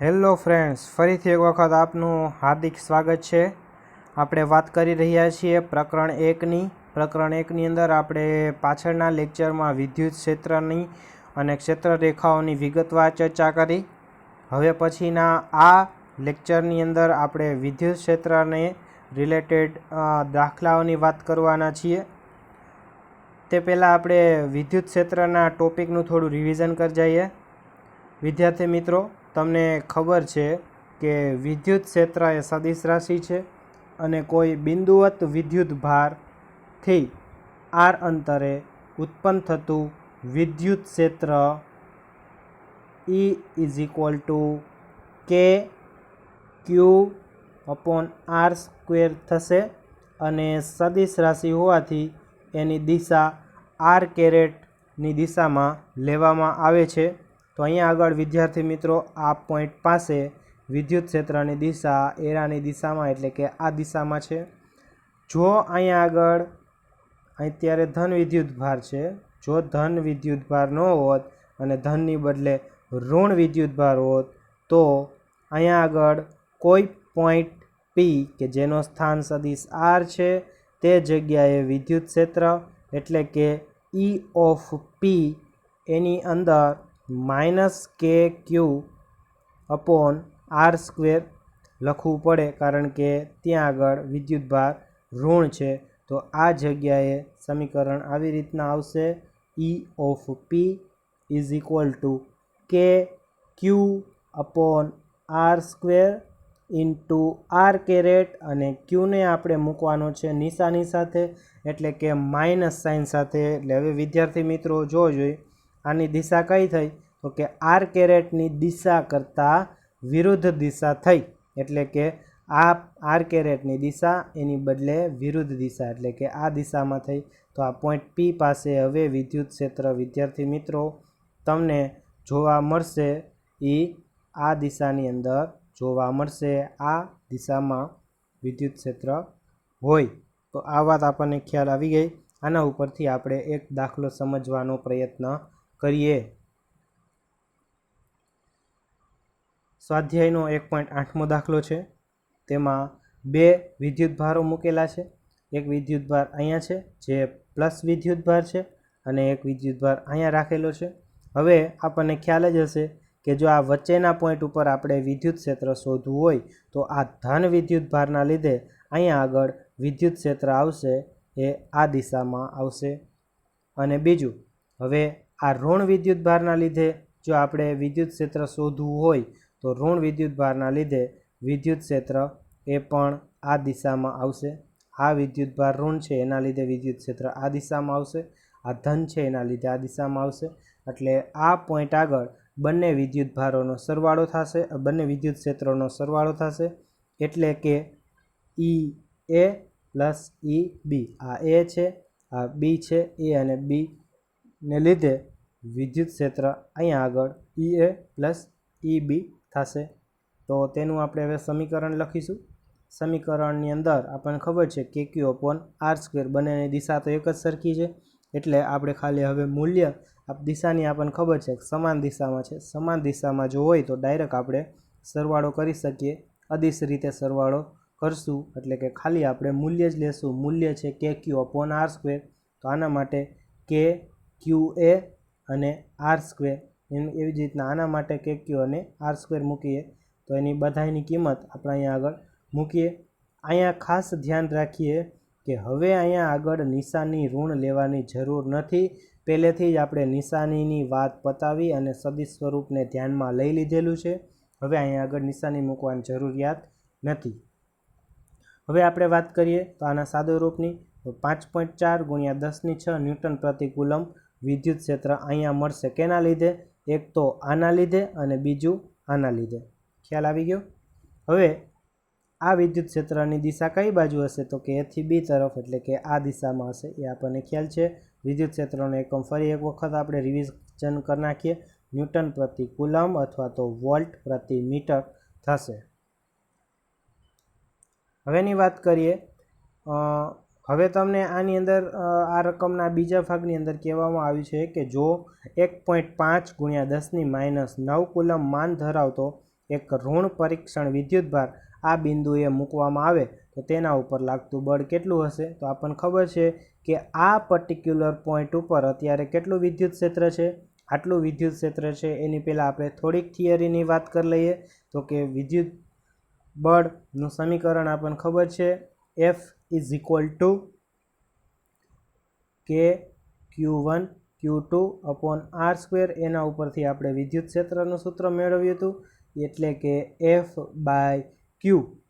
Hello friends, ફરીથી એક વખત આપનું હાર્દિક સ્વાગત છે। આપણે વાત કરી રહ્યા છીએ પ્રકરણ એકની અંદર આપણે પાછળના લેક્ચરમાં વિદ્યુત ક્ષેત્રની અને ક્ષેત્ર રેખાઓની વિગતવાર ચર્ચા કરી। હવે પછીના આ લેક્ચરની અંદર આપણે વિદ્યુત ક્ષેત્રને રિલેટેડ દાખલાઓની વાત કરવાના છીએ। તે પહેલાં આપણે વિદ્યુત ક્ષેત્રના ટોપિકનું થોડું રિવિઝન કરી જઈએ। વિદ્યાર્થી મિત્રો, તમને ખબર છે કે વિદ્યુત ક્ષેત્ર એ સદિશ રાશિ છે અને કોઈ બિંદુવત વિદ્યુત ભારથી આર અંતરે ઉત્પન્ન થતું વિદ્યુત ક્ષેત્ર E = K Q upon R square થશે અને સદિશ રાશિ હોવાથી એની દિશા આર કેરેટની દિશામાં લેવામાં આવે છે। તો અહીંયા આગળ વિદ્યાર્થી મિત્રો, આ પોઈન્ટ પાસે વિદ્યુત ક્ષેત્રની દિશા એરાની દિશામાં એટલે કે આ દિશામાં છે। જો અહીંયા આગળ અત્યારે ધન વિદ્યુત ભાર છે, જો ધન વિદ્યુત ભાર ન હોત અને ધનની બદલે ઋણ વિદ્યુત ભાર હોત તો અહીંયા આગળ કોઈ પોઈન્ટ પી કે જેનો સ્થાન સદિશ આર છે તે જગ્યાએ વિદ્યુત ક્ષેત્ર એટલે કે E ઓફ પી એની અંદર -કે ક્યુ અપોન આર સ્ક્વેર લખવું પડે, કારણ કે ત્યાં આગળ વિદ્યુત ભાર ઋણ છે। તો આ જગ્યાએ સમીકરણ આવી રીતના આવશે, E of P = K Q upon R square into R caret, અને ક્યુને આપણે મૂકવાનો છે નિશાની સાથે એટલે કે માઇનસ સાઇન સાથે। એટલે હવે વિદ્યાર્થી મિત્રો જોજો, આની દિશા કઈ થઈ તો કે આર કેરેટની દિશા કરતાં વિરુદ્ધ દિશા થઈ, એટલે કે આ આર કેરેટની દિશા એની બદલે વિરુદ્ધ દિશા એટલે કે આ દિશામાં થઈ। તો આ પોઈન્ટ પી પાસે હવે વિદ્યુત ક્ષેત્ર વિદ્યાર્થી મિત્રો તમને જોવા મળશે, એ આ દિશાની અંદર જોવા મળશે, આ દિશામાં વિદ્યુત ક્ષેત્ર હોય। તો આ વાત આપણને ખ્યાલ આવી ગઈ। આના ઉપરથી આપણે એક દાખલો સમજવાનો પ્રયત્ન કરીએ। સ્વાધ્યાયનો 1.8મો દાખલો છે। તેમાં બે વિદ્યુત ભારો મૂકેલા છે। એક વિદ્યુત ભાર અહીંયા છે જે પ્લસ વિદ્યુત ભાર છે અને એક વિદ્યુત ભાર અહીંયા રાખેલો છે। હવે આપણને ખ્યાલ જ હશે કે જો આ વચ્ચેના પોઈન્ટ ઉપર આપણે વિદ્યુત ક્ષેત્ર શોધવું હોય તો આ ધન વિદ્યુત ભારના લીધે અહીંયા આગળ વિદ્યુત ક્ષેત્ર આવશે એ આ દિશામાં આવશે। અને બીજું, હવે આ ઋણ વિદ્યુત ભારના લીધે જો આપણે વિદ્યુત ક્ષેત્ર શોધવું હોય તો ઋણ વિદ્યુત ભારના લીધે વિદ્યુત ક્ષેત્ર એ પણ આ દિશામાં આવશે। આ વિદ્યુત ભાર ઋણ છે એના લીધે વિદ્યુત ક્ષેત્ર આ દિશામાં આવશે, આ ધન છે એના લીધે આ દિશામાં આવશે। એટલે આ પોઈન્ટ આગળ બંને વિદ્યુત ભારોનો સરવાળો થશે, બંને વિદ્યુત ક્ષેત્રોનો સરવાળો થશે એટલે કે E A પ્લસ EB। આ એ છે, આ બી છે, એ અને બી ને લીધે વિદ્યુત ક્ષેત્ર અહીંયા આગળ EA પ્લસ EB થશે। તો તેનું આપણે હવે સમીકરણ લખીશું। સમીકરણની અંદર આપણને ખબર છે કે ક્યુ અપોન આર સ્ક્વેર, બંનેની દિશા તો એક જ સરખી છે એટલે આપણે ખાલી હવે મૂલ્ય દિશાની આપણને ખબર છે સમાન દિશામાં છે, સમાન દિશામાં જો હોય તો ડાયરેક્ટ આપણે સરવાળો કરી શકીએ, અદિશ રીતે સરવાળો કરશું એટલે કે ખાલી આપણે મૂલ્ય જ લેશું। મૂલ્ય છે કે ક્યુ અપોન આર સ્ક્વેર, તો આના માટે કે ક્યુ એ અને આર સ્ક્વેર, એવી જ રીતના આના માટે કે ક્યુ અને આર સ્ક્વેર મૂકીએ તો એની બધાની કિંમત આપણે અહીંયા આગળ મૂકીએ। અહીંયા ખાસ ધ્યાન રાખીએ કે હવે અહીંયા આગળ નિશાની ઋણ લેવાની જરૂર નથી, પહેલેથી જ આપણે નિશાનીની વાત પતાવી અને સદિશ સ્વરૂપને ધ્યાનમાં લઈ લીધેલું છે। હવે અહીંયા આગળ નિશાની મૂકવાની જરૂરિયાત નથી। હવે આપણે વાત કરીએ તો આના સાદો રૂપની, તો 5.4 × 10⁶ ન્યૂટન પ્રતિ કુલમ વિદ્યુત ક્ષેત્ર અહીંયા મળશે। કેના લીધે? એક તો આના લીધે અને બીજું આના લીધે। ખ્યાલ આવી ગયો? હવે આ વિદ્યુત ક્ષેત્રની દિશા કઈ બાજુ હશે તો કે એથી બી તરફ એટલે કે આ દિશામાં હશે, એ આપણને ખ્યાલ છે। વિદ્યુત ક્ષેત્રનો એકમ ફરી એક વખત આપણે રિવિઝન કરી નાખીએ, ન્યૂટન પ્રતિ કુલમ અથવા તો વોલ્ટ પ્રતિ મીટર થશે। હવેની વાત કરીએ, હવે તમને આની અંદર આ રકમના બીજા ભાગની અંદર કહેવામાં આવ્યું છે કે જો 1.5 × 10⁻⁹ કુલમ માન ધરાવતો એક ઋણ પરીક્ષણ વિદ્યુતભાર આ બિંદુએ મૂકવામાં આવે તો તેના ઉપર લાગતું બળ કેટલું હશે? તો આપણને ખબર છે કે આ પર્ટિક્યુલર પોઈન્ટ ઉપર અત્યારે કેટલું વિદ્યુત ક્ષેત્ર છે? આટલું વિદ્યુત ક્ષેત્ર છે. એની પહેલાં આપણે થોડીક થિયરીની વાત કરી લઈએ તો કે વિદ્યુત બળનું સમીકરણ આપણને ખબર છે F ઇઝ ઇક્વલ ટુ કે Q1 Q2 upon R square. એના ઉપરથી આપણે વિદ્યુત ક્ષેત્રનું સૂત્ર મેળવ્યું હતું એટલે કે F બાય Q.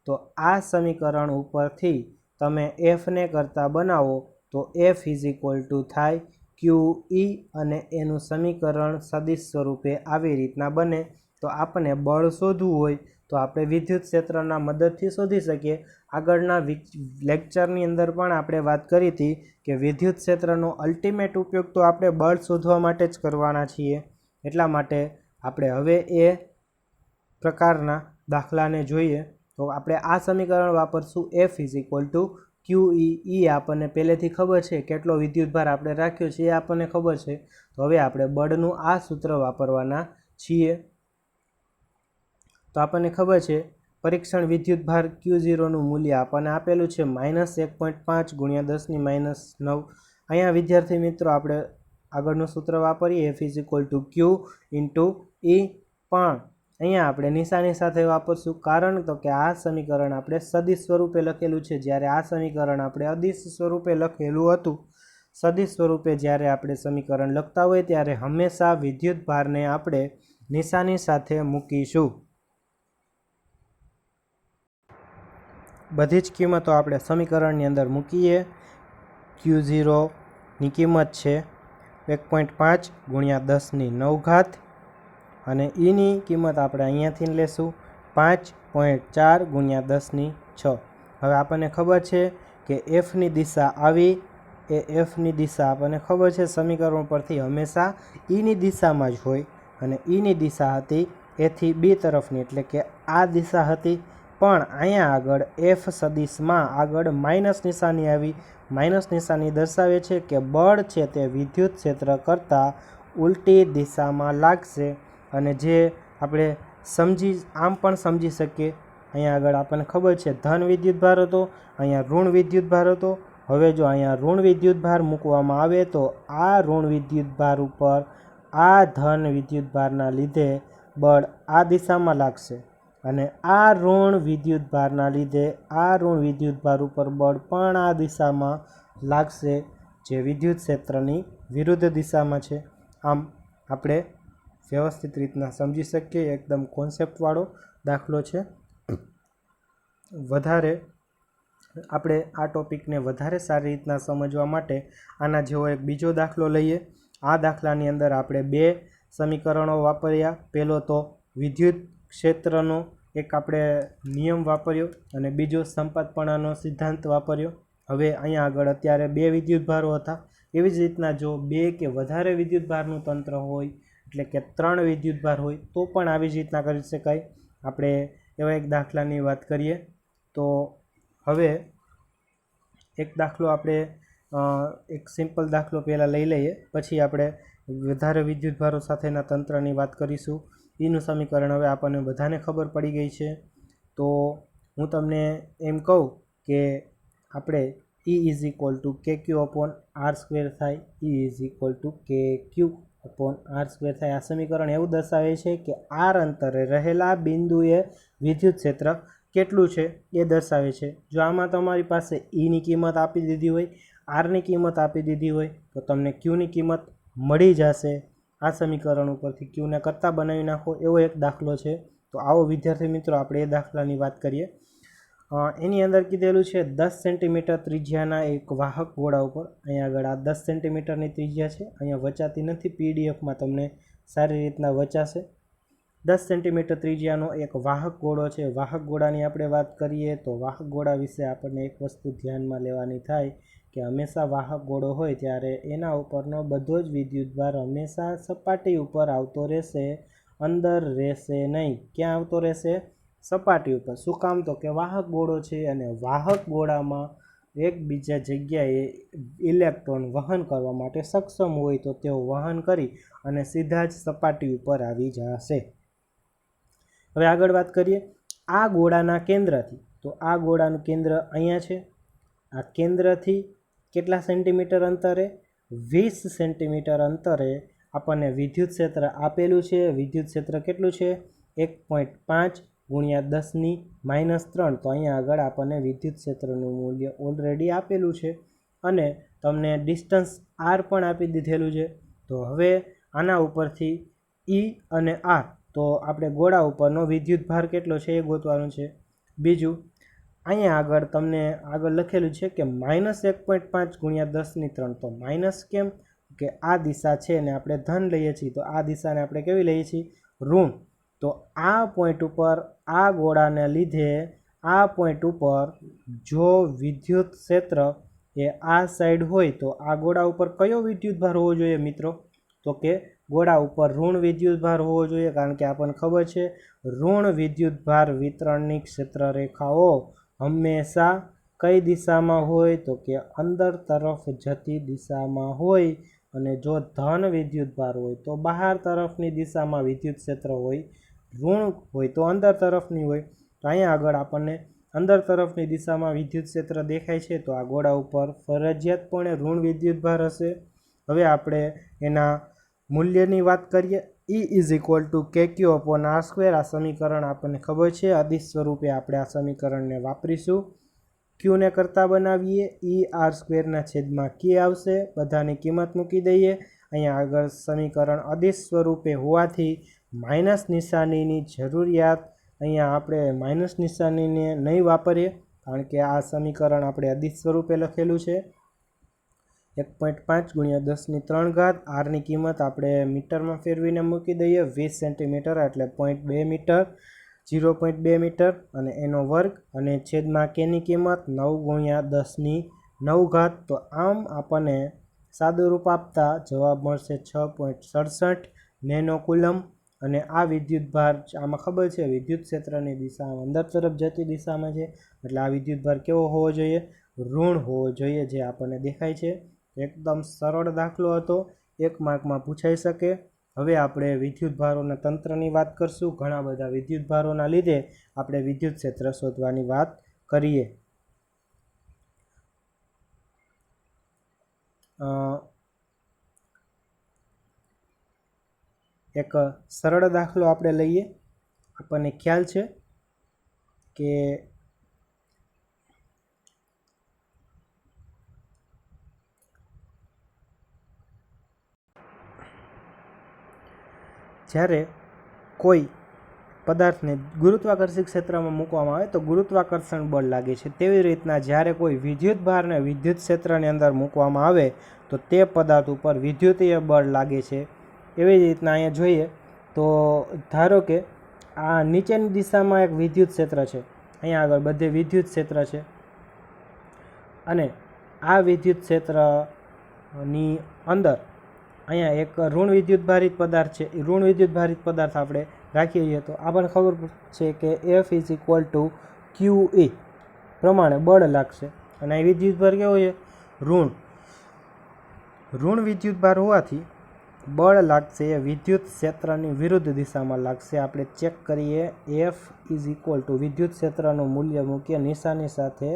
તો આ સમીકરણ ઉપરથી તમે Fને કરતા બનાવો તો F ઇઝ ઇક્વલ ટુ થાય QE અને એનું સમીકરણ સદિશ સ્વરૂપે આવી રીતના બને. તો આપણે બળ શોધવું હોય તો આપણે વિદ્યુત ક્ષેત્રના મદદથી શોધી શકીએ. આગળના લેક્ચરની અંદર પણ આપણે વાત કરી હતી કે વિદ્યુત ક્ષેત્રનો અલ્ટિમેટ ઉપયોગ તો આપણે બળ શોધવા માટે જ કરવાના છીએ. એટલા માટે આપણે હવે એ પ્રકારના દાખલાને જોઈએ તો આપણે આ સમીકરણ વાપરશું F is equal to QE. આપણને પહેલેથી ખબર છે કેટલો વિદ્યુતભાર આપણે રાખ્યો છે એ આપણને ખબર છે. તો હવે આપણે બળનું આ સૂત્ર વાપરવાના છીએ. તો આપણને ખબર છે પરીક્ષણ વિદ્યુતભાર Q0નું મૂલ્ય આપણને આપેલું છે -1.5 ગુણ્યા 10⁻⁹. અહીંયા વિદ્યાર્થી મિત્રો આપણે આગળનું સૂત્ર વાપરીએ F is equal to Q into E. પણ અહીંયા આપણે નિશાની સાથે વાપરશું કારણ તો કે આ સમીકરણ આપણે સદિશ સ્વરૂપે લખેલું છે, જ્યારે આ સમીકરણ આપણે અદિશ સ્વરૂપે લખેલું હતું. સદિશ સ્વરૂપે જ્યારે આપણે સમીકરણ લખતા હોય ત્યારે હંમેશા વિદ્યુતભારને આપણે નિશાની સાથે મૂકીશું. બધી જ કિંમતો આપણે સમીકરણની અંદર મૂકીએ. Q0ની કિંમત છે 1.5 ગુણ્યા 10⁹ અને Eની કિંમત આપણે અહીંયાથી લેશું 5.4 ગુણ્યા 10⁶. હવે આપણને ખબર છે કે Fની દિશા આવી એ Fની દિશા આપણને ખબર છે સમીકરણ પરથી હંમેશા Eની દિશામાં જ હોય અને Eની દિશા હતી A થી B તરફની એટલે કે આ દિશા હતી. પણ અહીંયા આગળ F સદિશમાં આગળ માઇનસ નિશાની આવી. માઇનસ નિશાની દર્શાવે છે કે બળ છે તે વિદ્યુત ક્ષેત્ર કરતાં ઉલટી દિશામાં લાગશે. અને જે આપણે આમ પણ સમજી શકીએ. અહીંયા આગળ આપણને ખબર છે ધન વિદ્યુતભાર હતો, અહીંયા ઋણ વિદ્યુતભાર હતો. હવે જો અહીંયા ઋણ વિદ્યુતભાર મૂકવામાં આવે તો આ ઋણ વિદ્યુતભાર ઉપર આ ધન વિદ્યુતભારના લીધે બળ આ દિશામાં લાગશે અને આ ઋણ વિદ્યુતભારના લીધે આ ઋણ વિદ્યુતભાર ઉપર બળ પણ આ દિશામાં લાગશે, જે વિદ્યુત ક્ષેત્રની વિરુદ્ધ દિશામાં છે. આમ આપણે વ્યવસ્થિત રીતના સમજી શકીએ. એકદમ કોન્સેપ્ટવાળો દાખલો છે. વધારે આપણે આ ટોપિકને વધારે સારી રીતના સમજવા માટે આના જેવો એક બીજો દાખલો લઈએ. આ દાખલાની અંદર આપણે બે સમીકરણો વાપર્યા. પહેલો તો વિદ્યુત ક્ષેત્રનો એક આપણે નિયમ વાપર્યો અને બીજો સંપાતપણાનો સિદ્ધાંત વાપર્યો. હવે અહીંયા આગળ અત્યારે બે વિદ્યુતભારો હતા. એવી જ રીતના જો બે કે વધારે વિદ્યુતભારનું તંત્ર હોય એટલે કે 3 વિદ્યુતભાર હોય તો પણ આવી જ રીતના કરી શકાય. આપણે એવા એક દાખલાની વાત કરીએ તો હવે એક દાખલો આપણે એક સિમ્પલ દાખલો પહેલાં લઈ લઈએ, પછી આપણે વધારે વિદ્યુતભારો સાથેના તંત્રની વાત કરીશું. એનું સમીકરણ હવે આપણને બધાને ખબર પડી ગઈ છે. તો હું તમને એમ કહું કે આપણે E is equal to KQ upon R square થાય. E is equal to KQ upon R square થાય. આ સમીકરણ એવું દર્શાવે છે કે R અંતરે રહેલા બિંદુએ વિદ્યુત ક્ષેત્ર કેટલું છે એ દર્શાવે છે. જો આમાં તમારી પાસે Eની કિંમત આપી દીધી હોય, Rની કિંમત આપી દીધી હોય તો તમને Qની કિંમત મળી જશે. આ સમીકરણ ઉપરથી Qને કરતાં બનાવી નાખો એવો એક દાખલો છે. તો આવો વિદ્યાર્થી મિત્રો આપણે એ દાખલાની વાત કરીએ. એની અંદર કીધેલું છે 10 સેન્ટીમીટર ત્રિજ્યાના એક વાહક ગોળા ઉપર. અહીંયા આગળ આ 10 સેન્ટીમીટરની ત્રિજ્યા છે, અહીંયા વચાતી નથી, પીડીએફમાં તમને સારી રીતના વચાશે. 10 સેન્ટીમીટર ત્રિજ્યાનો એક વાહક ગોળો છે. વાહક ગોળાની આપણે વાત કરીએ તો વાહક ગોળા વિશે આપણને એક વસ્તુ ધ્યાનમાં લેવાની થાય કે હંમેશા વાહક ગોળો હોય ત્યારે એના ઉપરનો બધો જ વિદ્યુતભાર હંમેશા સપાટી ઉપર આવતો રહેશે, અંદર રહેશે નહીં. ક્યાં આવતો રહેશે? સપાટી ઉપર. શું કામ? તો કે વાહક ગોળો છે અને વાહક ગોળામાં એકબીજા જગ્યાએ ઇલેક્ટ્રોન વહન કરવા માટે સક્ષમ હોય તો તેઓ વહન કરી અને સીધા જ સપાટી ઉપર આવી જશે. હવે આગળ વાત કરીએ આ ગોળાના કેન્દ્રથી, તો આ ગોળાનું કેન્દ્ર અહીંયા છે. આ કેન્દ્રથી કેટલા સેન્ટીમીટર અંતરે? 20 સેન્ટીમીટર અંતરે આપણને વિદ્યુત ક્ષેત્ર આપેલું છે. વિદ્યુત ક્ષેત્ર કેટલું છે? 1.5 ગુણ્યા 10⁻³ તો અહીંયા આગળ આપણને વિદ્યુત ક્ષેત્રનું મૂલ્ય ઓલરેડી આપેલું છે અને તમને ડિસ્ટન્સ આર પણ આપી દીધેલું છે. તો હવે આના ઉપરથી ઈ અને આર, તો આપણે ગોળા ઉપરનો વિદ્યુત ભાર કેટલો છે એ ગોતવાનું છે. બીજું અહીંયા આગળ તમને આગળ લખેલું છે કે -1.5 ગુણ્યા 10⁻³ તો માઇનસ કેમ? કે આ દિશા છે ને આપણે ધન લઈએ છીએ, તો આ દિશાને આપણે કેવી લઈએ છીએ? ઋણ. તો આ પોઈન્ટ ઉપર આ ગોળાને લીધે આ પોઈન્ટ ઉપર જો વિદ્યુત ક્ષેત્ર એ આ સાઈડ હોય તો આ ગોળા ઉપર કયો વિદ્યુત ભાર હોવો જોઈએ મિત્રો? તો કે ગોળા ઉપર ઋણ વિદ્યુત ભાર હોવો જોઈએ, કારણ કે આપણને ખબર છે ઋણ વિદ્યુત ભાર વિતરણની ક્ષેત્ર રેખાઓ હંમેશા કઈ દિશામાં હોય? તો કે અંદર તરફ જતી દિશામાં હોય. અને જો ધન વિદ્યુત ભાર હોય તો બહાર તરફની દિશામાં વિદ્યુત ક્ષેત્ર હોય, ઋણ હોય તો અંદર તરફની હોય. તો અહીંયા આગળ આપણને અંદર તરફની દિશામાં વિદ્યુત ક્ષેત્ર દેખાય છે, તો આ ગોળા ઉપર ફરજિયાતપણે ઋણ વિદ્યુત ભાર હશે. હવે આપણે એના મૂલ્યની વાત કરીએ. E=kq/r². આ સમીકરણ આપણને ખબર છે, અદિશ સ્વરૂપે આપણે આ સમીકરણને વાપરીશું. ક્યુને કરતા બનાવીએ, E r²/k આવશે. બધાની કિંમત મૂકી દઈએ. અહીંયા આગળ સમીકરણ અદિશ સ્વરૂપે હોવાથી માઇનસ નિશાનીની જરૂરિયાત, અહીંયા આપણે માઇનસ નિશાનીને નહીં વાપરીએ, કારણ કે આ સમીકરણ આપણે અદિશ સ્વરૂપે લખેલું છે. 1.5 ગુણ્યા 10⁻³ આરની કિંમત આપણે મીટરમાં ફેરવીને મૂકી દઈએ. 20 સેન્ટીમીટર એટલે 0.2 મીટર, 0.2 મીટર અને એનો વર્ગ, અને છેદમાં કેની કિંમત 9 ગુણ્યા 10⁹. તો આમ આપણને સાદું રૂપ આપતા જવાબ મળશે 6.67 નેનો કુલમ. અને આ વિદ્યુત ભાર આમાં ખબર છે વિદ્યુત ક્ષેત્રની દિશા અંદર તરફ જતી દિશામાં છે, એટલે આ વિદ્યુત ભાર કેવો હોવો જોઈએ? ઋણ હોવો જોઈએ, જે આપણને દેખાય છે. એકદમ સરળ દાખલો હતો, 1 માર્કમાં પૂછાઈ શકે. હવે આપણે વિદ્યુત ભારોના તંત્રની વાત કરશું. ઘણા બધા વિદ્યુત ભારોના લીધે આપણે વિદ્યુત ક્ષેત્ર શોધવાની વાત કરીએ. એક સરળ દાખલો આપણે લઈએ. આપણને ખ્યાલ છે કે જ્યારે કોઈ પદાર્થને ગુરુત્વાકર્ષી ક્ષેત્રમાં મૂકવામાં આવે તો ગુરુત્વાકર્ષણ બળ લાગે છે. તેવી રીતના જ્યારે કોઈ વિદ્યુત ભારને વિદ્યુત ક્ષેત્રની અંદર મૂકવામાં આવે તો તે પદાર્થ ઉપર વિદ્યુતીય બળ લાગે છે. એવી જ રીતના અહીંયા જોઈએ તો ધારો કે આ નીચેની દિશામાં એક વિદ્યુત ક્ષેત્ર છે, અહીંયા આગળ બધે વિદ્યુત ક્ષેત્ર છે, અને આ વિદ્યુત ક્ષેત્રની અંદર અહીંયા એક ઋણ વિદ્યુત ભારિત પદાર્થ છે. એ ઋણ વિદ્યુત ભારિત પદાર્થ આપણે રાખીએ છીએ તો આપણને ખબર છે કે F=QE પ્રમાણે બળ લાગશે. અને આ વિદ્યુત ભાર કેવો છે? ઋણ વિદ્યુત ભાર હોવાથી બળ લાગશે એ વિદ્યુત ક્ષેત્રની વિરુદ્ધ દિશામાં લાગશે. આપણે ચેક કરીએ. F= વિદ્યુત ક્ષેત્રનું મૂલ્ય મૂકીએ નિશાની સાથે.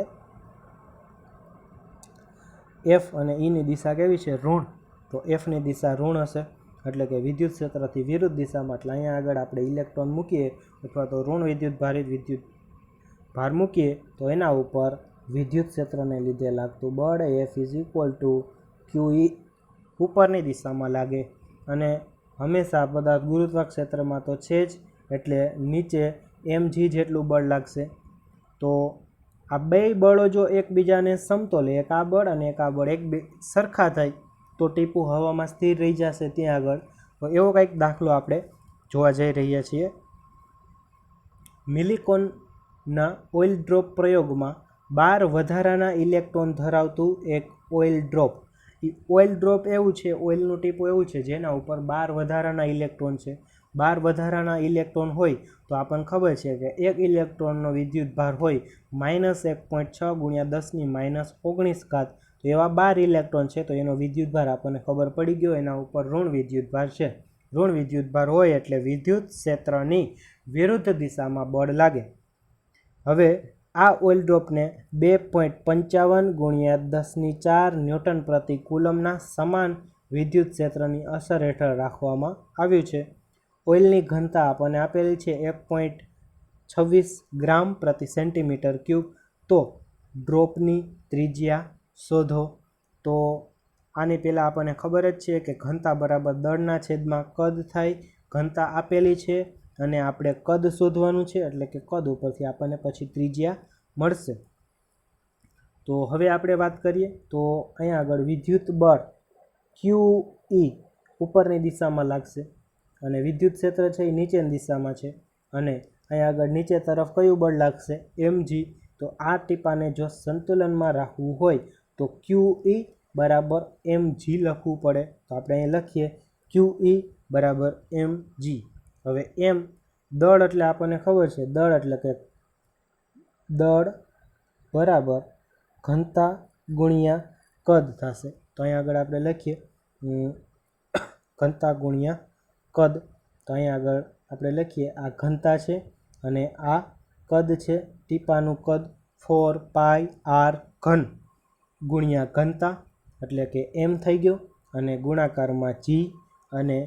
F અને Eની દિશા કેવી છે? ઋણ. તો Fની દિશા ઋણ હશે, એટલે કે વિદ્યુત ક્ષેત્રથી વિરુદ્ધ દિશામાં. એટલે અહીંયા આગળ આપણે ઇલેક્ટ્રોન મૂકીએ અથવા તો ઋણ વિદ્યુત ભારિત વિદ્યુત ભાર મૂકીએ તો એના ઉપર વિદ્યુત ક્ષેત્રને લીધે લાગતું બળ F=QE ઉપરની દિશામાં લાગે. અને હંમેશા પદાર્થ ગુરુત્વાક્ષેત્રમાં તો છે જ, એટલે નીચે mg જેટલું બળ લાગશે. તો આ બે બળો જો એકબીજાને સમતોલે, એક આ બળ અને એક આ બળ એક સરખા થાય તો ટીપું હવામાં સ્થિર રહી જશે ત્યાં આગળ. તો એવો કંઈક દાખલો આપણે જોવા જઈ રહ્યા છીએ. મિલિકોનના ઓઇલ ડ્રોપ પ્રયોગમાં 12 વધારાના ઇલેક્ટ્રોન ધરાવતું એક ઓઇલ ડ્રોપ. એ ઓઇલ ડ્રોપ એવું છે, ઓઇલનું ટીપું એવું છે જેના ઉપર 12 વધારાના ઇલેક્ટ્રોન છે. 12 વધારાના ઇલેક્ટ્રોન હોય તો આપણને ખબર છે કે એક ઇલેક્ટ્રોનનો વિદ્યુત ભાર હોય -1.6 ગુણ્યા 10⁻−19. તો એવા 12 ઇલેક્ટ્રોન છે, તો એનો વિદ્યુત ભાર આપણને ખબર પડી ગયો, એના ઉપર ઋણ વિદ્યુત ભાર છે. ઋણ વિદ્યુતભાર હોય એટલે વિદ્યુત ક્ષેત્રની વિરુદ્ધ દિશામાં બળ લાગે. હવે આ ઓઇલ ડ્રોપને 2.55 × 10⁴ ન્યૂટન પ્રતિ કુલમના સમાન વિદ્યુત ક્ષેત્રની અસર હેઠળ રાખવામાં આવ્યું છે. ઓઇલની ઘનતા આપણને આપેલી છે 1.26 ગ્રામ પ્રતિ સેન્ટીમીટર ક્યુબ. તો ડ્રોપની ત્રિજ્યા શોધો. તો આની પહેલાં આપણને ખબર જ છે કે ઘનતા બરાબર દળના છેદમાં કદ થાય. ઘનતા આપેલી છે અને આપણે કદ શોધવાનું છે, એટલે કે કદ ઉપરથી આપણને પછી ત્રિજ્યા મળશે. તો હવે આપણે વાત કરીએ તો અહીંયા આગળ વિદ્યુત બળ QE ઉપરની દિશામાં લાગશે અને વિદ્યુત ક્ષેત્ર છે એ નીચેની દિશામાં છે, અને અહીંયા આગળ નીચે તરફ કયું બળ લાગશે? mg. તો આ ટીપાને જો સંતુલનમાં રાખવું હોય તો QE બરાબર mg લખવું પડે. તો આપણે અહીં લખીએ QE બરાબર mg. હવે m દળ એટલે આપણને ખબર છે, દળ એટલે કે દળ બરાબર ઘનતા ગુણ્યા કદ થશે. તો અહીંયા આગળ આપણે લખીએ ઘનતા ગુણ્યા કદ. તો અહીંયા આગળ આપણે લખીએ આ ઘનતા છે અને આ કદ છે, ટીપાનું કદ 4πr ઘન ગુણ્યા ઘનતા એટલે કે m થઈ ગયો, અને ગુણાકારમાં g. અને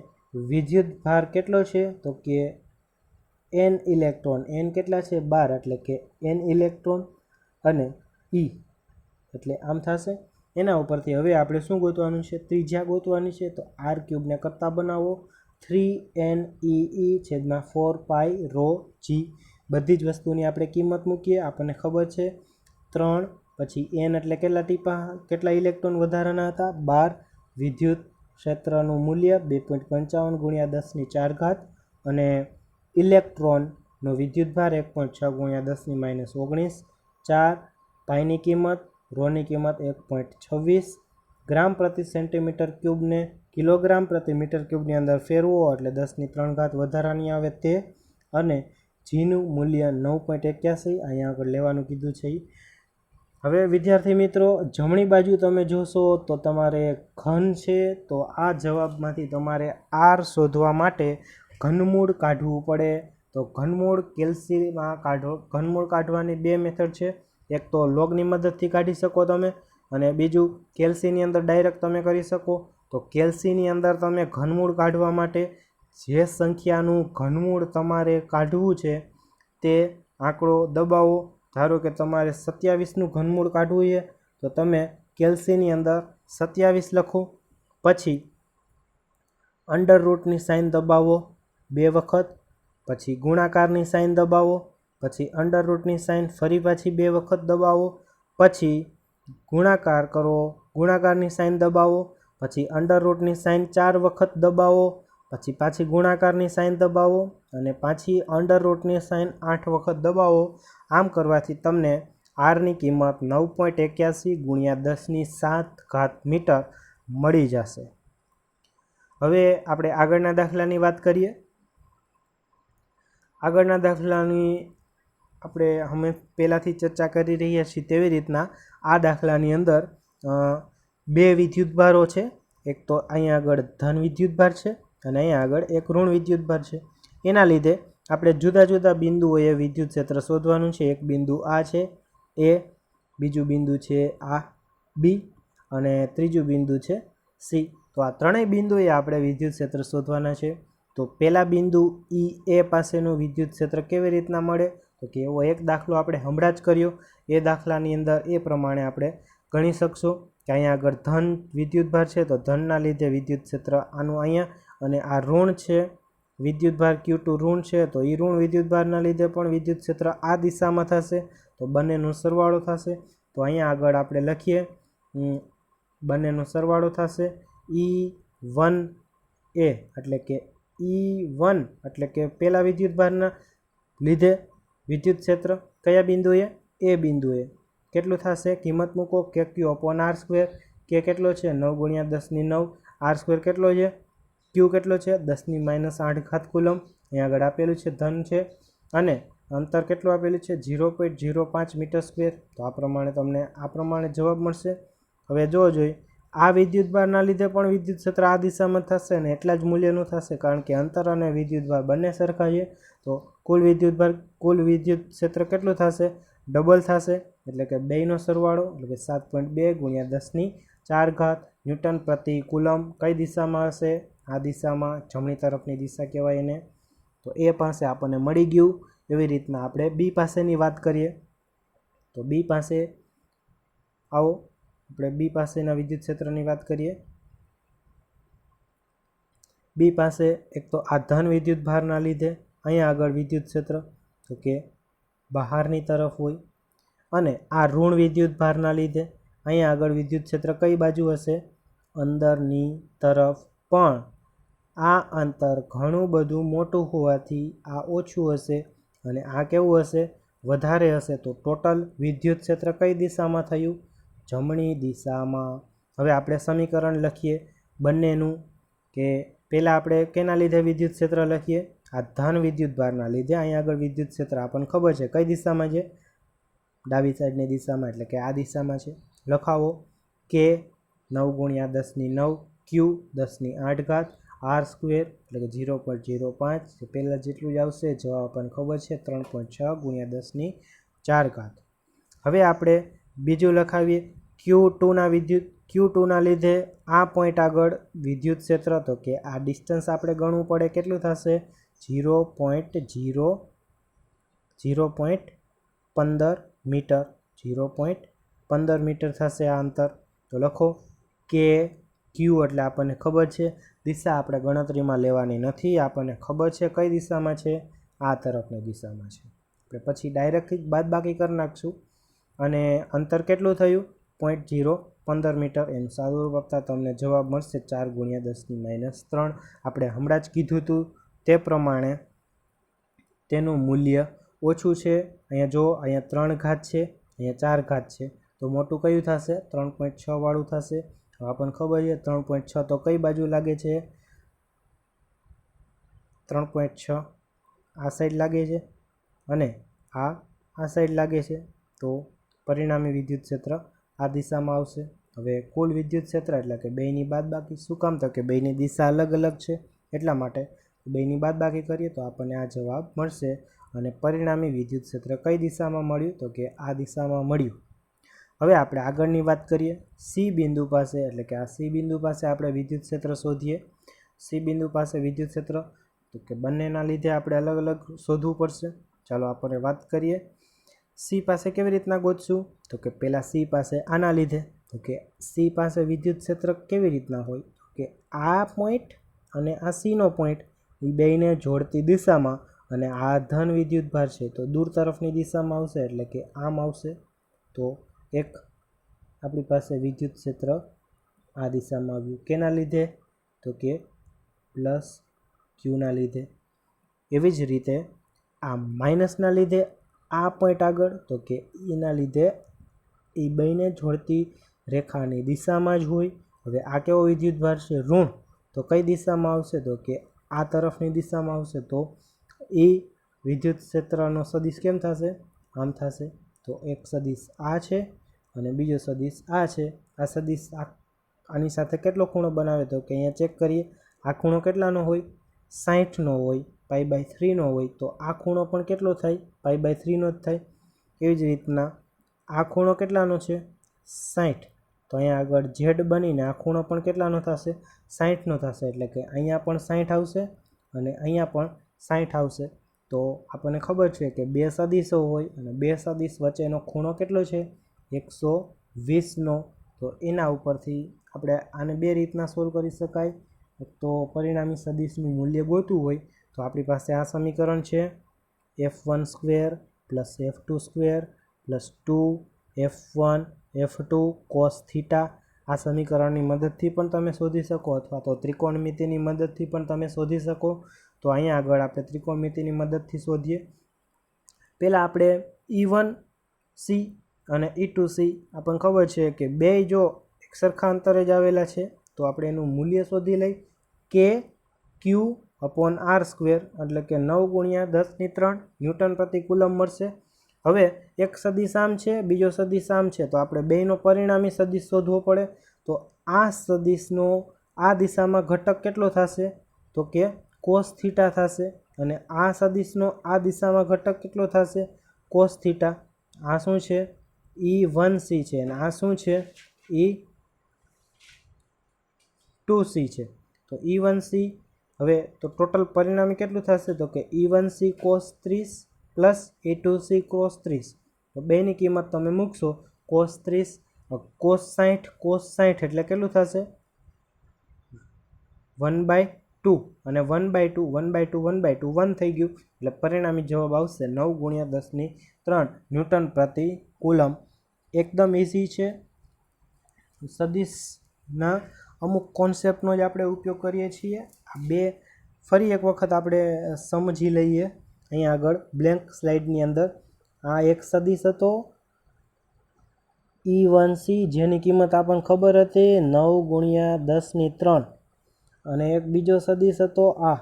વિદ્યુત ભાર કેટલો છે? તો કે n ઇલેક્ટ્રોન. n કેટલા છે? 12, એટલે કે n ઇલેક્ટ્રોન, અને e એટલે આમ થશે. એના ઉપરથી હવે આપણે શું ગોતવાનું છે? ત્રિજ્યા ગોતવાની છે. તો r³ ને કરતા બનાવો 3ne/4πρg. બધી જ વસ્તુની આપણે કિંમત મૂકીએ. આપણને ખબર છે 3, પછી n એટલે કેટલા ટીપા, કેટલા ઇલેક્ટ્રોન વધારાના હતા? 12. વિદ્યુત ક્ષેત્રનું મૂલ્ય 2.55 × 10⁴, અને ઇલેક્ટ્રોનનો વિદ્યુતભાર 1.6 × 10⁻⁻⁹. 4 પાઈની કિંમત, રોની કિંમત 1.26 ગ્રામ પ્રતિ સેન્ટીમીટર ક્યુબને કિલોગ્રામ પ્રતિ મીટર ક્યુબની અંદર ફેરવો એટલે 10⁻³ વધારાની આવે તે, અને જીનું મૂલ્ય 9.81 અહીંયા આગળ લેવાનું કીધું છે. હવે વિદ્યાર્થી મિત્રો, જમણી બાજુ તમે જોશો તો તમારે ઘન છે, તો આ જવાબમાંથી તમારે r શોધવા માટે ઘનમૂળ કાઢવું પડે. તો ઘનમૂળ કેલ્સીમાં કાઢો. ઘનમૂળ કાઢવાની બે મેથડ છે. એક તો લોગની મદદથી કાઢી શકો તમે, અને બીજું કેલ્સીની અંદર ડાયરેક્ટ તમે કરી શકો. તો કેલ્સીની અંદર તમે ઘનમૂળ કાઢવા માટે જે સંખ્યાનું ઘનમૂળ તમારે કાઢવું છે તે આંકડો દબાવો. ધારો કે તમારે 27નું ઘનમૂળ કાઢવું છે, તો તમે કેલ્સીની અંદર 27 લખો, પછી અંડરરૂટની સાઇન દબાવો 2 વખત, પછી ગુણાકારની સાઇન દબાવો, પછી અંડરરૂટની સાઇન ફરી પાછી 2 વખત દબાવો, પછી ગુણાકાર કરો, ગુણાકારની સાઇન દબાવો, પછી અંડરરૂટની સાઇન 4 વખત દબાવો, પછી પાછી ગુણાકારની સાઇન દબાવો, અને પાછી અંડરરૂટની સાઇન 8 વખત દબાવો. આમ કરવાથી તમને આરની કિંમત 9.81 × 10⁷ મીટર મળી જશે. હવે આપણે આગળના દાખલાની વાત કરીએ. આગળના દાખલાની આપણે અમે પહેલાંથી ચર્ચા કરી રહ્યા છીએ તેવી રીતના આ દાખલાની અંદર બે વિદ્યુતભારો છે. એક તો અહીંયા આગળ ધન વિદ્યુતભાર છે અને અહીંયા આગળ એક ઋણ વિદ્યુતભાર છે. એના લીધે આપણે જુદા જુદા બિંદુઓએ વિદ્યુત ક્ષેત્ર શોધવાનું છે. એક બિંદુ આ છે A, બીજું બિંદુ છે આ B, અને ત્રીજું બિંદુ છે C. તો આ ત્રણેય બિંદુએ આપણે વિદ્યુત ક્ષેત્ર શોધવાના છે. તો પહેલા બિંદુ EA પાસેનું વિદ્યુત ક્ષેત્ર કેવી રીતના મળે? તો કે એવો એક દાખલો આપણે હમણાં જ કર્યો. એ દાખલાની અંદર એ પ્રમાણે આપણે ગણી શકશો કે અહીંયા આગળ ધન વિદ્યુતભાર છે, તો ધનના લીધે વિદ્યુત ક્ષેત્ર આનું અહીંયા, અને આ ઋણ છે વિદ્યુતભાર Q2 ઋણ છે, તો એ ઋણ વિદ્યુતભારના લીધે પણ વિદ્યુત ક્ષેત્ર આ દિશામાં થશે. તો બંનેનો સરવાળો થશે. તો અહીંયા આગળ આપણે લખીએ બંનેનો સરવાળો થશે E1A, એટલે કે E1 એટલે કે પહેલા વિદ્યુતભારના લીધે વિદ્યુત ક્ષેત્ર કયા બિંદુએ? એ બિંદુએ. કેટલું થશે? કિંમત મૂકો કે Q/r². કે કેટલો છે? 9 × 10⁹. r² કેટલો છે? Q કેટલો છે? 10⁻⁸ કુલમ. અહીં આગળ આપેલું છે ધન છે, અને અંતર કેટલું આપેલું છે? 0.05 મીટર². તો આ પ્રમાણે તમને આ પ્રમાણે જવાબ મળશે. હવે જોવો જોઈએ આ વિદ્યુતભારના લીધે પણ વિદ્યુત ક્ષેત્ર આ દિશામાં થશે અને એટલા જ મૂલ્યનું થશે, કારણ કે અંતર અને વિદ્યુતભાર બંને સરખા છે. તો કુલ વિદ્યુત ક્ષેત્ર કેટલું થશે? ડબલ થશે, એટલે કે બેયનો સરવાળો, એટલે કે 7.2 × 10⁴ ન્યૂટન પ્રતિ કુલમ કઈ દિશામાં હશે? આ દિશામાં, જમણી તરફની દિશા કહેવાય એને. તો એ પાસે આપણને મળી ગયું. એવી રીતના આપણે બી પાસેની વાત કરીએ. તો બી પાસે આવો, આપણે બી પાસેના વિદ્યુત ક્ષેત્રની વાત કરીએ. બી પાસે એક તો આ ધન વિદ્યુત ભારના લીધે અહીંયા આગળ વિદ્યુત ક્ષેત્ર તો કે બહારની તરફ હોય, અને આ ઋણ વિદ્યુત ભારના લીધે અહીંયા આગળ વિદ્યુત ક્ષેત્ર કઈ બાજુ હશે? અંદરની તરફ. પણ આ અંતર ઘણું બધું મોટું હોવાથી આ ઓછું હશે અને આ કેવું હશે? વધારે હશે. તો ટોટલ વિદ્યુત ક્ષેત્ર કઈ દિશામાં થયું? જમણી દિશામાં. હવે આપણે સમીકરણ લખીએ બંનેનું, કે પહેલાં આપણે કેના લીધે વિદ્યુત ક્ષેત્ર લખીએ? આ ધન વિદ્યુત ભારના લીધે અહીંયા આગળ વિદ્યુત ક્ષેત્ર આપણને ખબર છે કઈ દિશામાં છે? ડાબી સાઈડની દિશામાં, એટલે કે આ દિશામાં છે. લખાવો કે 9 × 10⁹ ક્યુ 10⁸ r², એટલે કે 0.05, પહેલાં જેટલું જ આવશે. જવાબ આપણને ખબર છે 3.6 × 10⁴. હવે આપણે બીજું લખાવીએ Q2ના લીધે આ પોઈન્ટ આગળ વિદ્યુત ક્ષેત્ર તો કે આ ડિસ્ટન્સ આપણે ગણવું પડે. કેટલું થશે? 0.15 મીટર. 0.15 મીટર થશે આ અંતર. તો લખો કે ક્યુ, એટલે આપણને ખબર છે દિશા આપણે ગણતરીમાં લેવાની નથી. આપણને ખબર છે કઈ દિશામાં છે? આ તરફની દિશામાં છે. આપણે પછી ડાયરેક્ટ બાદબાકી કરી નાખશું અને અંતર કેટલું થયું? 0.15 મીટર. એનું સાદુરૂપ આપતા તમને જવાબ મળશે 4 × 10⁻³ આપણે હમણાં જ કીધું હતું તે પ્રમાણે તેનું મૂલ્ય ઓછું છે. અહીંયા જો, અહીંયા 3 ઘાત છે, અહીંયા 4 ઘાત છે, તો મોટું કયું થશે? 3.6 વાળું થશે. તો આપણને ખબર છે 3.6 તો કઈ બાજુ લાગે છે? 3.6 આ સાઈડ લાગે છે અને આ સાઈડ લાગે છે. તો પરિણામી વિદ્યુત ક્ષેત્ર આ દિશામાં આવશે. હવે કુલ વિદ્યુત ક્ષેત્ર એટલે કે બેયની બાદબાકી. શું કામ? તો કે બેયની દિશા અલગ અલગ છે એટલા માટે બેયની બાદબાકી કરીએ તો આપણને આ જવાબ મળશે. અને પરિણામી વિદ્યુત ક્ષેત્ર કઈ દિશામાં મળ્યું? તો કે આ દિશામાં મળ્યું. હવે આપણે આગળની વાત કરીએ સી બિંદુ પાસે, એટલે કે આ સી બિંદુ પાસે આપણે વિદ્યુત ક્ષેત્ર શોધીએ. સી બિંદુ પાસે વિદ્યુત ક્ષેત્ર તો કે બંનેના લીધે આપણે અલગ અલગ શોધવું પડશે. ચાલો આપણે વાત કરીએ. સી પાસે કેવી રીતના ગોતશું? તો કે પહેલાં સી પાસે આના લીધે, તો કે સી પાસે વિદ્યુત ક્ષેત્ર કેવી રીતના હોય? તો કે આ પોઈન્ટ અને આ સીનો પોઈન્ટ એ બેયને જોડતી દિશામાં, અને આ ધન વિદ્યુત ભાર છે તો દૂર તરફની દિશામાં આવશે, એટલે કે આમ આવશે. તો એક આપણી પાસે વિદ્યુત ક્ષેત્ર આ દિશામાં આવ્યું. કેના લીધે? તો કે પ્લસ ક્યુના લીધે. એવી જ રીતે આ માઇનસના લીધે આ પોઈન્ટ આગળ, તો કે એના લીધે એ બેયને જોડતી રેખાની દિશામાં જ હોય. હવે આ કેવો વિદ્યુત ભાર છે? ઋણ. તો કઈ દિશામાં આવશે? તો કે આ તરફની દિશામાં આવશે. તો એ વિદ્યુત ક્ષેત્રનો સદિશ કેમ થશે? આમ થશે. તો એક સદિશ આ છે અને બીજો સદિશ આ છે. આ સદિશ આની સાથે કેટલો ખૂણો બનાવે? તો કે અહીંયા ચેક કરીએ. આ ખૂણો કેટલાનો હોય? 60નો હોય, π/3નો હોય. તો આ ખૂણો પણ કેટલો થાય? π/3નો જ થાય. એવી જ રીતના આ ખૂણો કેટલાનો છે? 60. તો અહીંયા આગળ ઝેડ બનીને આ ખૂણો પણ કેટલાનો થશે? 60નો થશે. એટલે કે અહીંયા પણ 60 આવશે અને અહીંયા પણ 60 આવશે. તો આપણને ખબર છે કે બે સદિશો હોય અને બે સદિશ વચ્ચેનો ખૂણો કેટલો છે? 120નો. તો એના ઉપરથી આપણે આને બે રીતના સોલ્વ કરી શકાય. તો પરિણામી સદિશનું મૂલ્ય ગોતવું હોય તો આપણી પાસે આ સમીકરણ છે f1² + f2² + 2f1 f2 cos θ. આ સમીકરણની મદદથી પણ તમે શોધી શકો, અથવા તો ત્રિકોણમિતિની મદદથી પણ તમે શોધી શકો. તો અહીંયા આગળ આપણે ત્રિકોણમિતિની મદદથી શોધીએ. પહેલાં આપણે E1c અને E2c આપણને ખબર છે કે બે જો એક સરખા અંતરે જ આવેલા છે તો આપણે એનું મૂલ્ય શોધી લઈ કે Q/r², એટલે કે 9 × 10⁻³ ન્યૂટન પ્રતિ કુલમ મળશે. હવે એક સદિશ આમ છે, બીજો સદિશ આમ છે, તો આપણે બેયનો પરિણામી સદિશ શોધવો પડે. તો આ સદિશનો આ દિશામાં ઘટક કેટલો થશે તો કે કોસ થીટા થશે, અને આ સદિશનો આ દિશામાં ઘટક કેટલો થશે કોસ થીટા. આ શું છે E1C છે, અને આ શું છે E2C છે. તો E1C હવે તો ટોટલ પરિણામી કેટલું થશે તો કે E1C cos 30 plus E2C cos 30. તો બેની કિંમત તમે મૂકશો cos 30 cos 60 એટલે કેટલું થશે 1/2, અને 1/2 1/2 1/2 1 થઈ ગયું, એટલે પરિણામી જવાબ આવશે 9 × 10⁻³ ન્યૂટન પ્રતિ કુલમ. એકદમ ઇઝી છે. સદિશના અમુક કોન્સેપ્ટનો જ આપણે ઉપયોગ કરીએ છીએ. આ બે ફરી એક વખત આપણે સમજી લઈએ. અહીંયા આગળ બ્લેન્ક સ્લાઇડની અંદર આ એક સદિશ હતો E1C, જેની કિંમત આપણને ખબર હતી 9 × 10⁻³, અને એક બીજો સદિશ હતો આ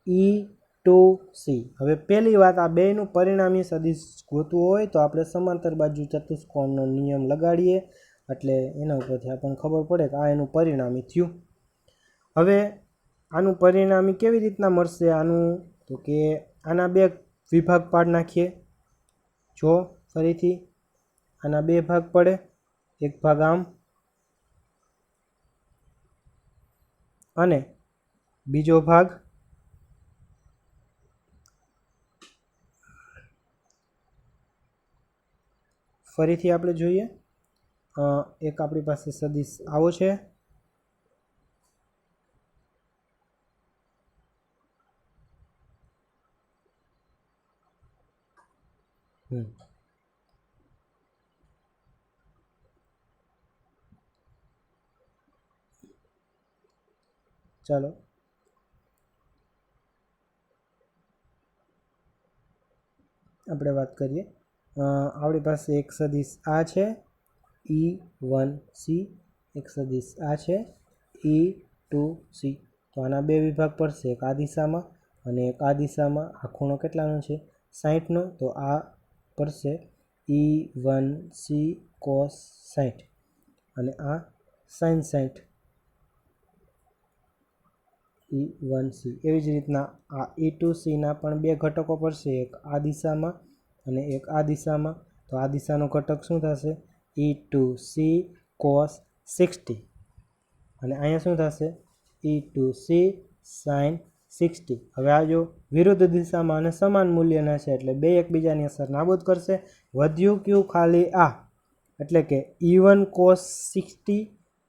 E2C. હવે પહેલી વાત, આ બેયનું પરિણામી સદિશ ગોતવું હોય તો આપણે સમાંતર બાજુ ચતુષ્કોણનો નિયમ લગાડીએ, એટલે એના ઉપરથી આપણને ખબર પડે કે આ એનું પરિણામી થયું. હવે આનું પરિણામી કેવી રીતના મળશે આનું તો કે આના બે વિભાગ પાડી નાખીએ. જો ફરીથી આના બે ભાગ પડે, એક ભાગ આમ અને બીજો ભાગ ફરીથી આપણે જોઈએ. એક આપણી પાસે સદિશ આવો છે, ચાલો આપણે વાત કરીએ. આપણી પાસે એક સદિશ આ છે E1C, એક સદિશ આ છે E2C. તો આના બે વિભાગ પડશે, એક આ દિશામાં અને એક આ દિશામાં. આ ખૂણો કેટલાનો છે 60નો, તો આ પડશે E1C cos 60, અને આ sin 60 E1C. એવી જ રીતના આ E2Cના પણ બે ઘટકો પડશે, એક આ દિશામાં અને એક આ દિશામાં. તો આ દિશાનો ઘટક શું થશે E2C cos 60, અને અહીંયા શું થશે E2C sin 60. હવે આ જો વિરુદ્ધ દિશામાં અને સમાન મૂલ્યના છે, એટલે બે એકબીજાની અસર નાબૂદ કરશે. વધ્યું કયું ખાલી આ, એટલે કે E1 cos 60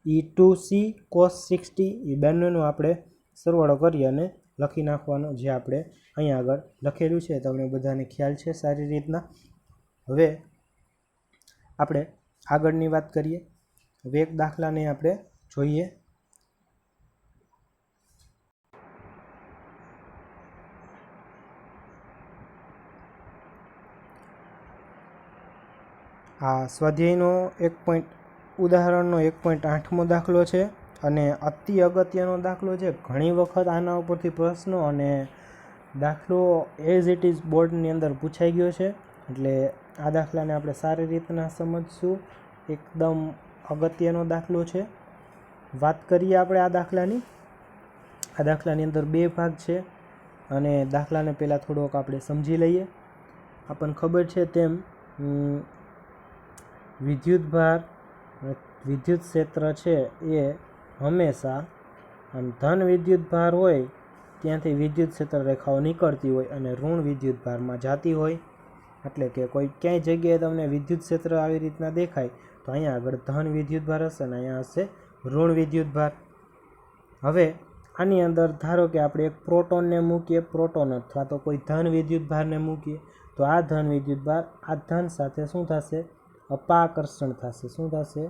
E2C cos 60, એ બંનેનું આપણે સરવાળો કરી અને લખી નાખવાનો, જે આપણે અહીંયા આગળ લખેલું છે. તમને બધાને ખ્યાલ છે સારી રીતના. હવે આપણે આગળની વાત કરીએ. હવે એક દાખલાને આપણે જોઈએ. આ સ્વાધ્યાયનો ઉદાહરણનો 1.8મો દાખલો છે, અને અતિ અગત્યનો દાખલો છે. ઘણી વખત આના ઉપરથી પ્રશ્નો અને દાખલો એઝ ઇટ ઇઝ બોર્ડની અંદર પૂછાઈ ગયો છે, એટલે આ દાખલાને આપણે સારી રીતના સમજશું. એકદમ અગત્યનો દાખલો છે. વાત કરીએ આપણે આ દાખલાની. આ દાખલાની અંદર બે ભાગ છે, અને દાખલાને પહેલાં થોડોક આપણે સમજી લઈએ. આપણને ખબર છે તેમ વિદ્યુતભાર વિદ્યુત ક્ષેત્ર છે એ હંમેશા આમ ધન વિદ્યુતભાર હોય ત્યાંથી વિદ્યુત ક્ષેત્ર રેખાઓ નીકળતી હોય અને ઋણ વિદ્યુતભારમાં જતી હોય. એટલે કે કોઈ ક્યાંય જગ્યાએ તમને વિદ્યુત ક્ષેત્ર આવી રીતના દેખાય તો અહીંયા આગળ ધન વિદ્યુતભાર હશે અને અહીંયા હશે ઋણ વિદ્યુતભાર. હવે આની અંદર ધારો કે આપણે એક પ્રોટોનને મૂકીએ, પ્રોટોન અથવા તો કોઈ ધન વિદ્યુતભારને મૂકીએ, તો આ ધન વિદ્યુતભાર આ ધન સાથે શું થશે અપાકર્ષણ થશે. શું થશે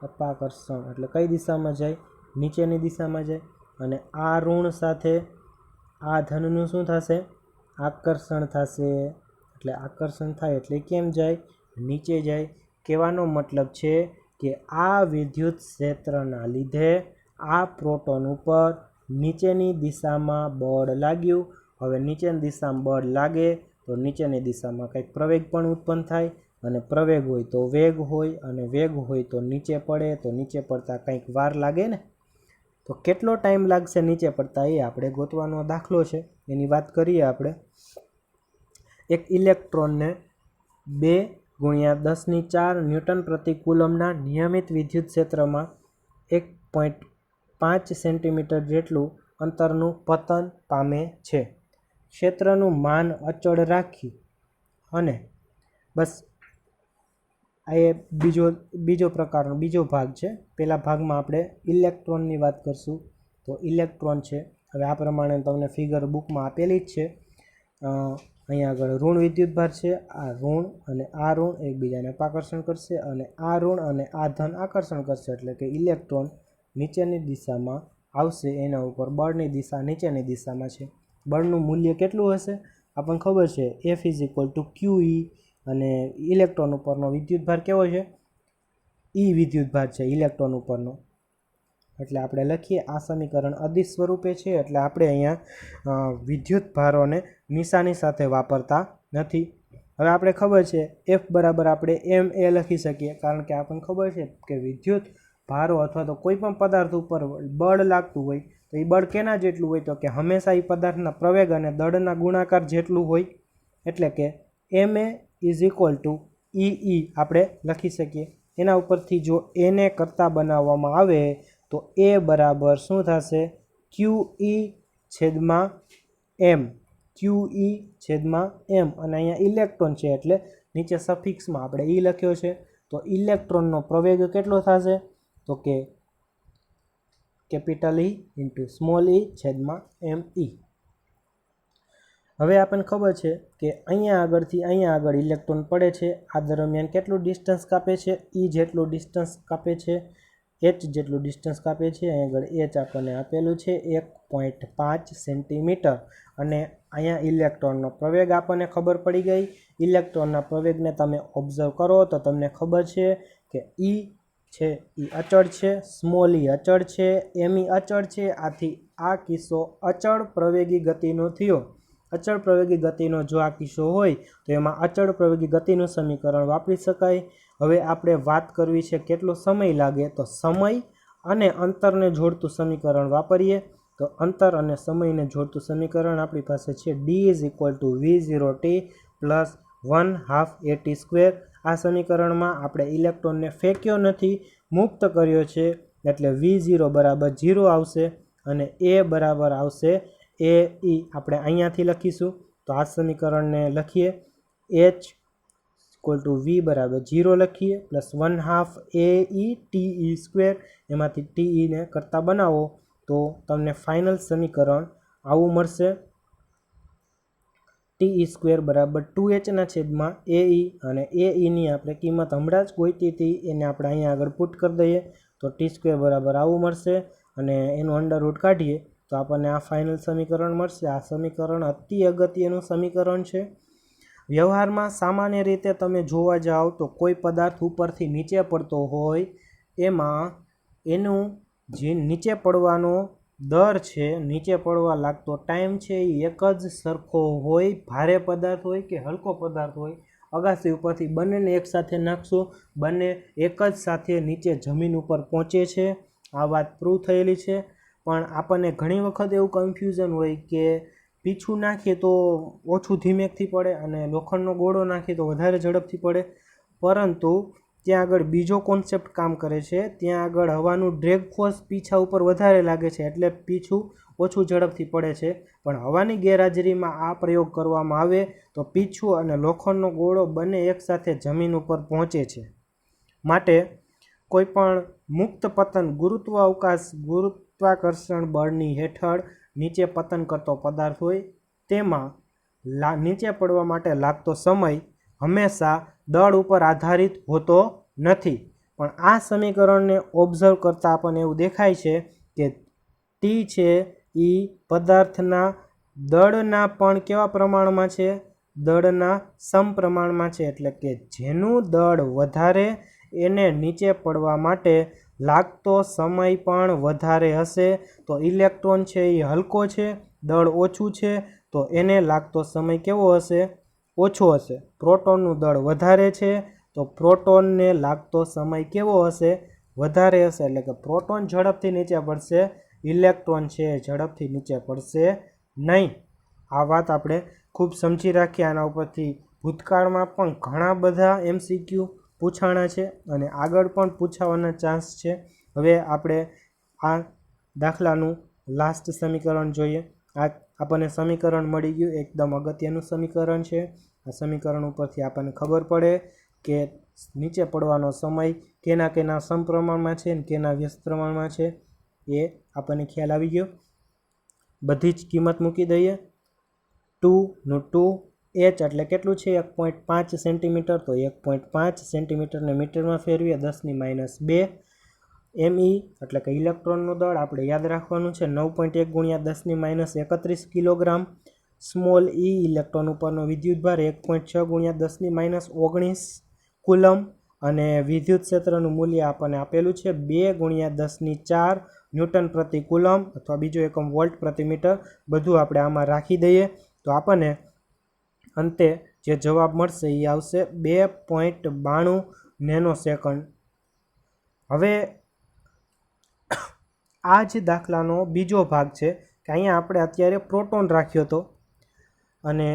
અપાકર્ષણ. એટલે કઈ દિશામાં જાય નીચેની દિશામાં જાય. અને આ ઋણ સાથે આ ધનનું શું થશે આકર્ષણ થશે. એટલે આકર્ષણ થાય એટલે કેમ જાય નીચે જાય. કહેવાનો મતલબ છે કે આ વિદ્યુત ક્ષેત્રના લીધે આ પ્રોટોન ઉપર નીચેની દિશામાં બળ લાગ્યું. હવે નીચેની દિશામાં બળ લાગે તો નીચેની દિશામાં કંઈક પ્રવેગ પણ ઉત્પન્ન થાય, અને પ્રવેગ હોય તો વેગ હોય, અને વેગ હોય તો નીચે પડે, તો નીચે પડતા કંઈક વાર લાગે ને. તો કેટલો ટાઈમ લાગશે નીચે પડતા એ આપણે ગોતવાનો દાખલો છે, એની વાત કરીએ આપણે. એક ઇલેક્ટ્રોનને 2 × 10⁴ ન્યૂટન પ્રતિ કુલમના નિયમિત વિદ્યુત ક્ષેત્રમાં 1.5 સેન્ટીમીટર જેટલું અંતરનું પતન પામે છે. ક્ષેત્રનું માન અચળ રાખી અને બસ આ એ બીજો ભાગ છે. પહેલા ભાગમાં આપણે ઇલેક્ટ્રોનની વાત કરશું. તો ઇલેક્ટ્રોન છે, હવે આ પ્રમાણે તમને ફિગર બુકમાં આપેલી જ છે. અહીંયા આગળ ઋણ વિદ્યુતભાર છે, આ ઋણ અને આ ઋણ એકબીજાને આકર્ષણ કરશે, અને આ ઋણ અને આ ધન આકર્ષણ કરશે, એટલે કે ઇલેક્ટ્રોન નીચેની દિશામાં આવશે. એના ઉપર બળની દિશા નીચેની દિશામાં છે. બળનું મૂલ્ય કેટલું હશે આપણને ખબર છે, F = QE, અને ઇલેક્ટ્રોન ઉપરનો વિદ્યુતભાર કેવો છે, E વિદ્યુતભાર છે ઇલેક્ટ્રોન ઉપરનો. એટલે આપણે લખીએ, આ સમીકરણ અદિશ સ્વરૂપે છે, એટલે આપણે અહીંયા વિદ્યુતભારોને નિશાની સાથે વાપરતા નથી. હવે આપણે ખબર છે F બરાબર આપણે MA લખી શકીએ, કારણ કે આપણને ખબર છે કે વિદ્યુત ભારો અથવા તો કોઈ પણ પદાર્થ ઉપર બળ લાગતું હોય તો એ બળ કેના જેટલું હોય, તો કે હંમેશા એ પદાર્થના પ્રવેગ અને દળના ગુણાકાર જેટલું હોય. એટલે કે MA = EE આપણે લખી શકીએ. એના ઉપરથી જો એને કરતા બનાવવામાં આવે તો A બરાબર શું થશે, QE/M. QE/M. અને અહીંયા ઇલેક્ટ્રોન છે એટલે નીચે સફિક્સમાં આપણે E લખ્યો છે. તો ઇલેક્ટ્રોનનો પ્રવેગ કેટલો થશે, તો કે E × e/ME. હવે આપણને ખબર છે કે અહીંયા આગળથી અહીંયા આગળ ઇલેક્ટ્રોન પડે છે. આ દરમિયાન કેટલું ડિસ્ટન્સ કાપે છે, E જેટલું ડિસ્ટન્સ કાપે છે, H જેટલું ડિસ્ટન્સ કાપે છે. અહીં આગળ H આપણને આપેલું છે 1.5 સેન્ટીમીટર. અને અહીંયા ઇલેક્ટ્રોનનો પ્રવેગ આપણને ખબર પડી ગઈ. ઇલેક્ટ્રોનના પ્રવેગને તમે ઓબ્ઝર્વ કરો તો તમને ખબર છે કે E છે એ અચળ છે, સ્મોલ e અચળ છે, ME અચળ છે. આથી આ કિસ્સો અચળ પ્રવેગી ગતિનો થયો. અચળ પ્રવેગી ગતિનો જો આ કિસ્સો હોય તો એમાં અચળ પ્રવેગી ગતિનું સમીકરણ વાપરી શકાય. હવે આપણે વાત કરવી છે કેટલો સમય લાગે, તો સમય અને અંતરને જોડતું સમીકરણ વાપરીએ. તો અંતર અને સમયને જોડતું સમીકરણ આપણી પાસે છે D = V0t + 1/2 AT². આ સમીકરણમાં આપણે ઇલેક્ટ્રોનને ફેંક્યો નથી, મુક્ત કર્યો છે, એટલે V0 બરાબર 0 આવશે અને A બરાબર આવશે AE. આપણે અહીંયાથી લખીશું. તો આ સમીકરણને લખીએ, H = V બરાબર 0 લખીએ, +1/2 AE/TE². એમાંથી TE ને કરતા બનાવો તો તમને ફાઇનલ સમીકરણ આવું મળશે, TE² બરાબર 2H/AE. અને AEની આપણે કિંમત હમણાં જ ગોતી હતી, એને આપણે અહીંયા આગળ પુટ કરી દઈએ તો T² બરાબર આવું મળશે. અને એનું અંડરરૂટ કાઢીએ તો આપણને આ ફાઇનલ સમીકરણ મળશે. આ સમીકરણ અતિ અગત્યનું સમીકરણ છે. વ્યવહારમાં સામાન્ય રીતે તમે જોવા જાઓ તો કોઈ પદાર્થ ઉપરથી નીચે પડતો હોય એમાં એનું જે નીચે પડવાનો દર છે, નીચે પડવા લાગતો ટાઈમ છે, એ એક જ સરખો હોય. ભારે પદાર્થ હોય કે હલકો પદાર્થ હોય, અગાસી ઉપરથી બંનેને એકસાથે નાખશો, બંને એક જ સાથે નીચે જમીન ઉપર પહોંચે છે. આ વાત પ્રૂવ થયેલી છે. પણ આપણને ઘણી વખત એવું કન્ફ્યુઝન હોય કે પીછું નાખીએ તો ઓછું ધીમેકથી પડે અને લોખંડનો ગોળો નાખીએ તો વધારે ઝડપથી પડે. પરંતુ ત્યાં આગળ બીજો કોન્સેપ્ટ કામ કરે છે. ત્યાં આગળ હવાનું ડ્રેગ ફોર્સ પીછા ઉપર વધારે લાગે છે, એટલે પીછું ઓછું ઝડપથી પડે છે. પણ હવાની ગેરહાજરીમાં આ પ્રયોગ કરવામાં આવે તો પીછું અને લોખંડનો ગોળો બંને એકસાથે જમીન ઉપર પહોંચે છે. માટે કોઈપણ મુક્ત પતન ગુરુત્વાકર્ષણ બળની હેઠળ નીચે પતન કરતો પદાર્થ હોય તેમાં નીચે પડવા માટે લાગતો સમય હંમેશા દળ ઉપર આધારિત હોતો નથી. પણ આ સમીકરણને ઓબ્ઝર્વ કરતાં આપણને એવું દેખાય છે કે T છે એ પદાર્થના દળના પણ કેવા પ્રમાણમાં છે, દળના સમપ્રમાણમાં છે. એટલે કે જેનું દળ વધારે એને નીચે પડવા માટે લાગતો સમય પણ વધારે હશે. તો ઇલેક્ટ્રોન છે એ હલકો છે, દળ ઓછું છે, તો એને લાગતો સમય કેવો હશે, ઓછો હશે, પ્રોટોનનું દળ વધારે છે તો પ્રોટોનને લાગતો સમય કેવો હશે? વધારે હશે. એટલે કે પ્રોટોન ઝડપથી નીચે પડશે, ઇલેક્ટ્રોન છે ઝડપથી નીચે પડશે નહીં. આ વાત આપણે ખૂબ સમજી રાખીએ. આના ઉપરથી ભૂતકાળમાં પણ ઘણા બધા MCQ પૂછાણા છે અને આગળ પણ પૂછાવાના ચાન્સ છે. હવે આપણે આ દાખલાનું લાસ્ટ સમીકરણ જોઈએ. આ આપણને સમીકરણ મળી ગયું, એકદમ અગત્યનું સમીકરણ છે. આ સમીકરણ ઉપરથી આપણને ખબર પડે કે નીચે પડવાનો સમય કેના સમપ્રમાણમાં છે અને કેના વ્યસ્ત પ્રમાણમાં છે, એ આપણને ખ્યાલ આવી ગયો. બધી જ કિંમત મૂકી દઈએ. 2 નું 2h એટલે કેટલું છે? 1.5 સેન્ટીમીટર. તો 1.5 સેન્ટીમીટરને મીટરમાં ફેરવીએ, 10⁻². ME એટલે કે ઇલેક્ટ્રોનનું દળ આપણે યાદ રાખવાનું છે, 9.1 × 10⁻31 કિલોગ્રામ. સ્મોલ e ઇલેક્ટ્રોન ઉપરનો વિદ્યુતભાર 1.6 × 10⁻19 કુલમ. અને વિદ્યુત ક્ષેત્રનું મૂલ્ય આપણને આપેલું છે 2 × 10⁴ ન્યૂટન પ્રતિ કુલમ અથવા બીજો એકમ વોલ્ટ પ્રતિ મીટર. બધું આપણે આમાં રાખી દઈએ તો આપણને અંતે જે જવાબ મળશે એ આવશે 2.92 નેનો સેકન્ડ. હવે આ જ દાખલાનો બીજો ભાગ છે કે અહીંયા આપણે અત્યારે પ્રોટોન રાખ્યો હતો અને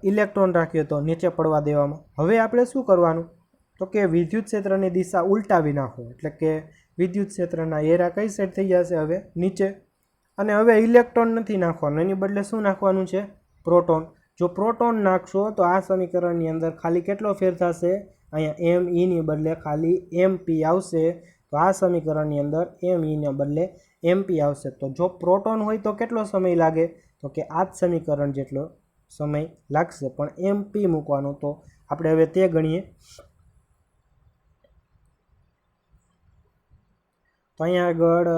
ઇલેક્ટ્રોન રાખ્યો હતો નીચે પડવા દેવામાં. હવે આપણે શું કરવાનું? તો કે વિદ્યુત ક્ષેત્રની દિશા ઉલટાવી નાખો. એટલે કે વિદ્યુત ક્ષેત્રના એરા કઈ સાઈડ થઈ જશે? હવે નીચે. અને હવે ઇલેક્ટ્રોન નથી નાખવાનું, એની બદલે શું નાખવાનું છે? પ્રોટોન. જો પ્રોટોન નાખશો તો આ સમીકરણની અંદર ખાલી કેટલો ફેર થશે? અહીંયા ME બદલે ખાલી MP આવશે. તો આ સમીકરણની અંદર ME બદલે MP આવશે. તો જો પ્રોટોન હોય તો કેટલો સમય લાગે? તો કે આ જ સમીકરણ જેટલો સમય લાગશે, પણ MP મૂકવાનું. તો આપણે હવે તે ગણીએ. તો અહીંયા આગળ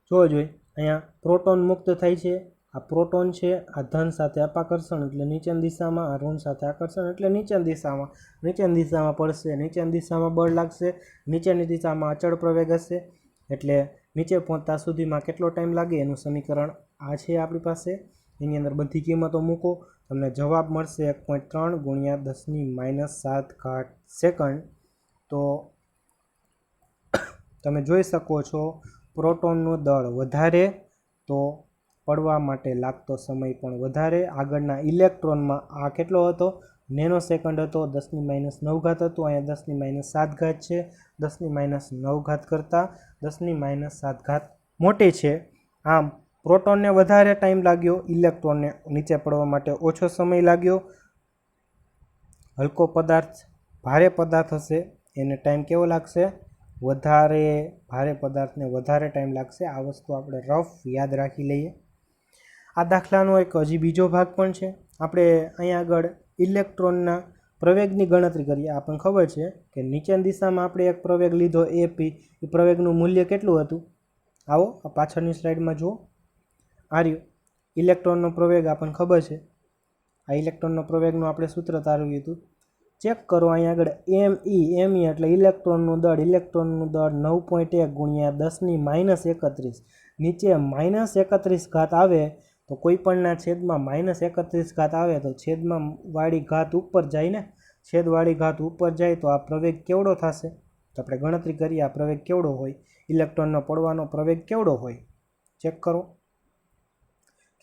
જોવો જોઈએ, અહીંયા પ્રોટોન મુક્ત થાય છે. આ પ્રોટોન છે, આ ધન સાથે અપાકર્ષણ એટલે નીચેની દિશામાં, આ ઋણ સાથે આકર્ષણ એટલે નીચેની દિશામાં. નીચેની દિશામાં પડશે, નીચેની દિશામાં બળ લાગશે, નીચેની દિશામાં અચળ પ્રવેગ હશે. એટલે નીચે પહોંચતા સુધીમાં કેટલો ટાઈમ લાગે એનું સમીકરણ આ છે આપણી પાસે. એની અંદર બધી કિંમતો મૂકો, તમને જવાબ મળશે 1.3 × 10⁻7 સેકન્ડ. તો તમે જોઈ શકો છો પ્રોટોનનું દળ વધારે તો પડવા માટે લાગતો સમય પણ વધારે. આગળના ઇલેક્ટ્રોનમાં આ કેટલો હતો? નેનો સેકન્ડ હતો, 10⁻9 હતું. અહીંયા 10⁻7 છે. 10⁻9 કરતાં 10⁻7 મોટી છે. આમ પ્રોટોનને વધારે ટાઈમ લાગ્યો, ઇલેક્ટ્રોનને નીચે પડવા માટે ઓછો સમય લાગ્યો. હલકો પદાર્થ ભારે પદાર્થ હશે એને ટાઈમ કેવો લાગશે? વધારે. ભારે પદાર્થને વધારે ટાઈમ લાગશે. આ વસ્તુ આપણે રફ યાદ રાખી લઈએ. આ દાખલાનો એક હજી બીજો ભાગ પણ છે. આપણે અહીંયા આગળ ઇલેક્ટ્રોનના પ્રવેગની ગણતરી કરીએ. આપણને ખબર છે કે નીચેની દિશામાં આપણે એક પ્રવેગ લીધો AP. એ પ્રવેગનું મૂલ્ય કેટલું હતું? આવો આ પાછળની સ્લાઇડમાં જુઓ. આ રહ્યું ઇલેક્ટ્રોનનો પ્રવેગ, આપણને ખબર છે. આ ઇલેક્ટ્રોનનો પ્રવેગનું આપણે સૂત્ર તારવ્યું હતું. ચેક કરો અહીંયા આગળ ME એટલે ઇલેક્ટ્રોનનું દળ. ઇલેક્ટ્રોનનું દળ 9.1 × 10⁻31. નીચે -31 આવે તો કોઈ પણના છેદમાં -31 આવે તો છેદમાં વાળી ઘાત ઉપર જાય ને. છેદવાળી ઘાત ઉપર જાય તો આ પ્રવેગ કેવડો થશે? તો આપણે ગણતરી કરીએ આ પ્રવેગ કેવડો હોય, ઇલેક્ટ્રોનનો પડવાનો પ્રવેગ કેવડો હોય. ચેક કરો,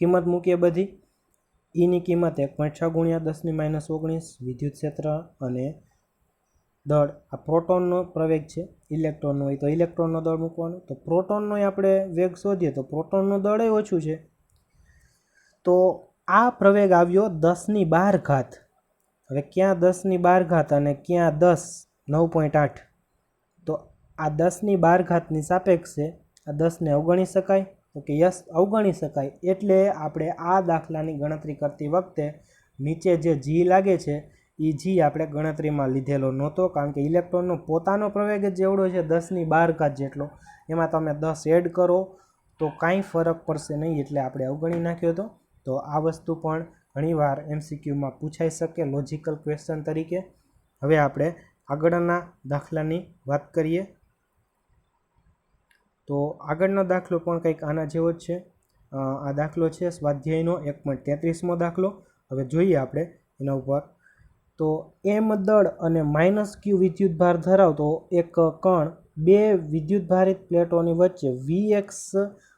કિંમત મૂકીએ બધી. ની કિંમત 1.6 × 10⁻19 વિદ્યુત ક્ષેત્ર અને દળ. આ પ્રોટોનનો પ્રવેગ છે, ઇલેક્ટ્રોનનો હોય તો ઇલેક્ટ્રોનનો દળ મૂકવાનો. તો પ્રોટોનનો આપણે વેગ શોધીએ તો પ્રોટોનનું દળ ઓછું છે. તો આ પ્રવેગ આવ્યો 10⁻12. હવે ક્યાં 10⁻12 અને ક્યાં 10 9.8? તો આ 10⁻12ની સાપેક્ષે આ 10ને અવગણી શકાય? તો કે યસ, અવગણી શકાય. એટલે આપણે આ દાખલાની ગણતરી કરતી વખતે નીચે જે G લાગે છે એ G આપણે ગણતરીમાં લીધેલો નહોતો, કારણ કે ઇલેક્ટ્રોનનો પોતાનો પ્રવેગ જ જેવડો છે 10⁻12 જેટલો. એમાં તમે 10 એડ કરો તો કાંઈ ફરક પડશે નહીં, એટલે આપણે અવગણી નાખ્યો હતો. તો આ વસ્તુ પણ ઘણીવાર MCQમાં પૂછાઈ શકે લોજિકલ ક્વેશ્ચન તરીકે. હવે આપણે આગળના દાખલાની વાત કરીએ. તો આગળનો દાખલો પણ કંઈક આના જેવો જ છે. આ દાખલો છે સ્વાધ્યાયનો 1.33મો દાખલો. હવે જોઈએ આપણે એના ઉપર. તો એમ દળ અને માઇનસ ક્યુ વિદ્યુતભાર ધરાવતો એક કણ બે વિદ્યુતભારિત પ્લેટોની વચ્ચે વીએક્સ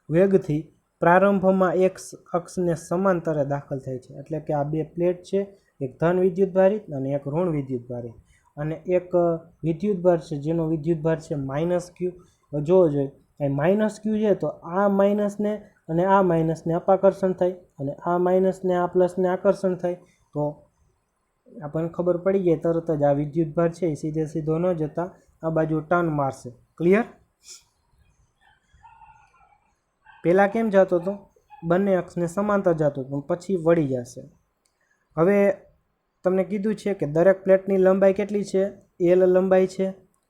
વેગથી પ્રારંભમાં એક્સ અક્ષને સમાંતરે દાખલ થાય છે. એટલે કે આ બે પ્લેટ છે, એક ધન વિદ્યુતભારિત અને એક ઋણ વિદ્યુતભારિત, અને એક વિદ્યુતભાર છે જેનો વિદ્યુતભાર છે માઇનસ ક્યુ. જોવો જોઈએ એ માઇનસ ક્યુ છે તો આ માઇનસને અને આ માઇનસને અપાકર્ષણ થાય અને આ માઇનસને આ પ્લસને આકર્ષણ થાય. તો આપણને ખબર પડી ગઈ તરત જ આ વિદ્યુતભાર છે એ સીધે સીધો ન જતા આ બાજુ ટર્ન મારશે. ક્લિયર? પહેલાં કેમ જતો હતો? બંને અક્ષને સમાંતર જતો હતો, પણ પછી વળી જશે. હવે તમને કીધું છે કે દરેક પ્લેટની લંબાઈ કેટલી છે? એલ લંબાઈ છે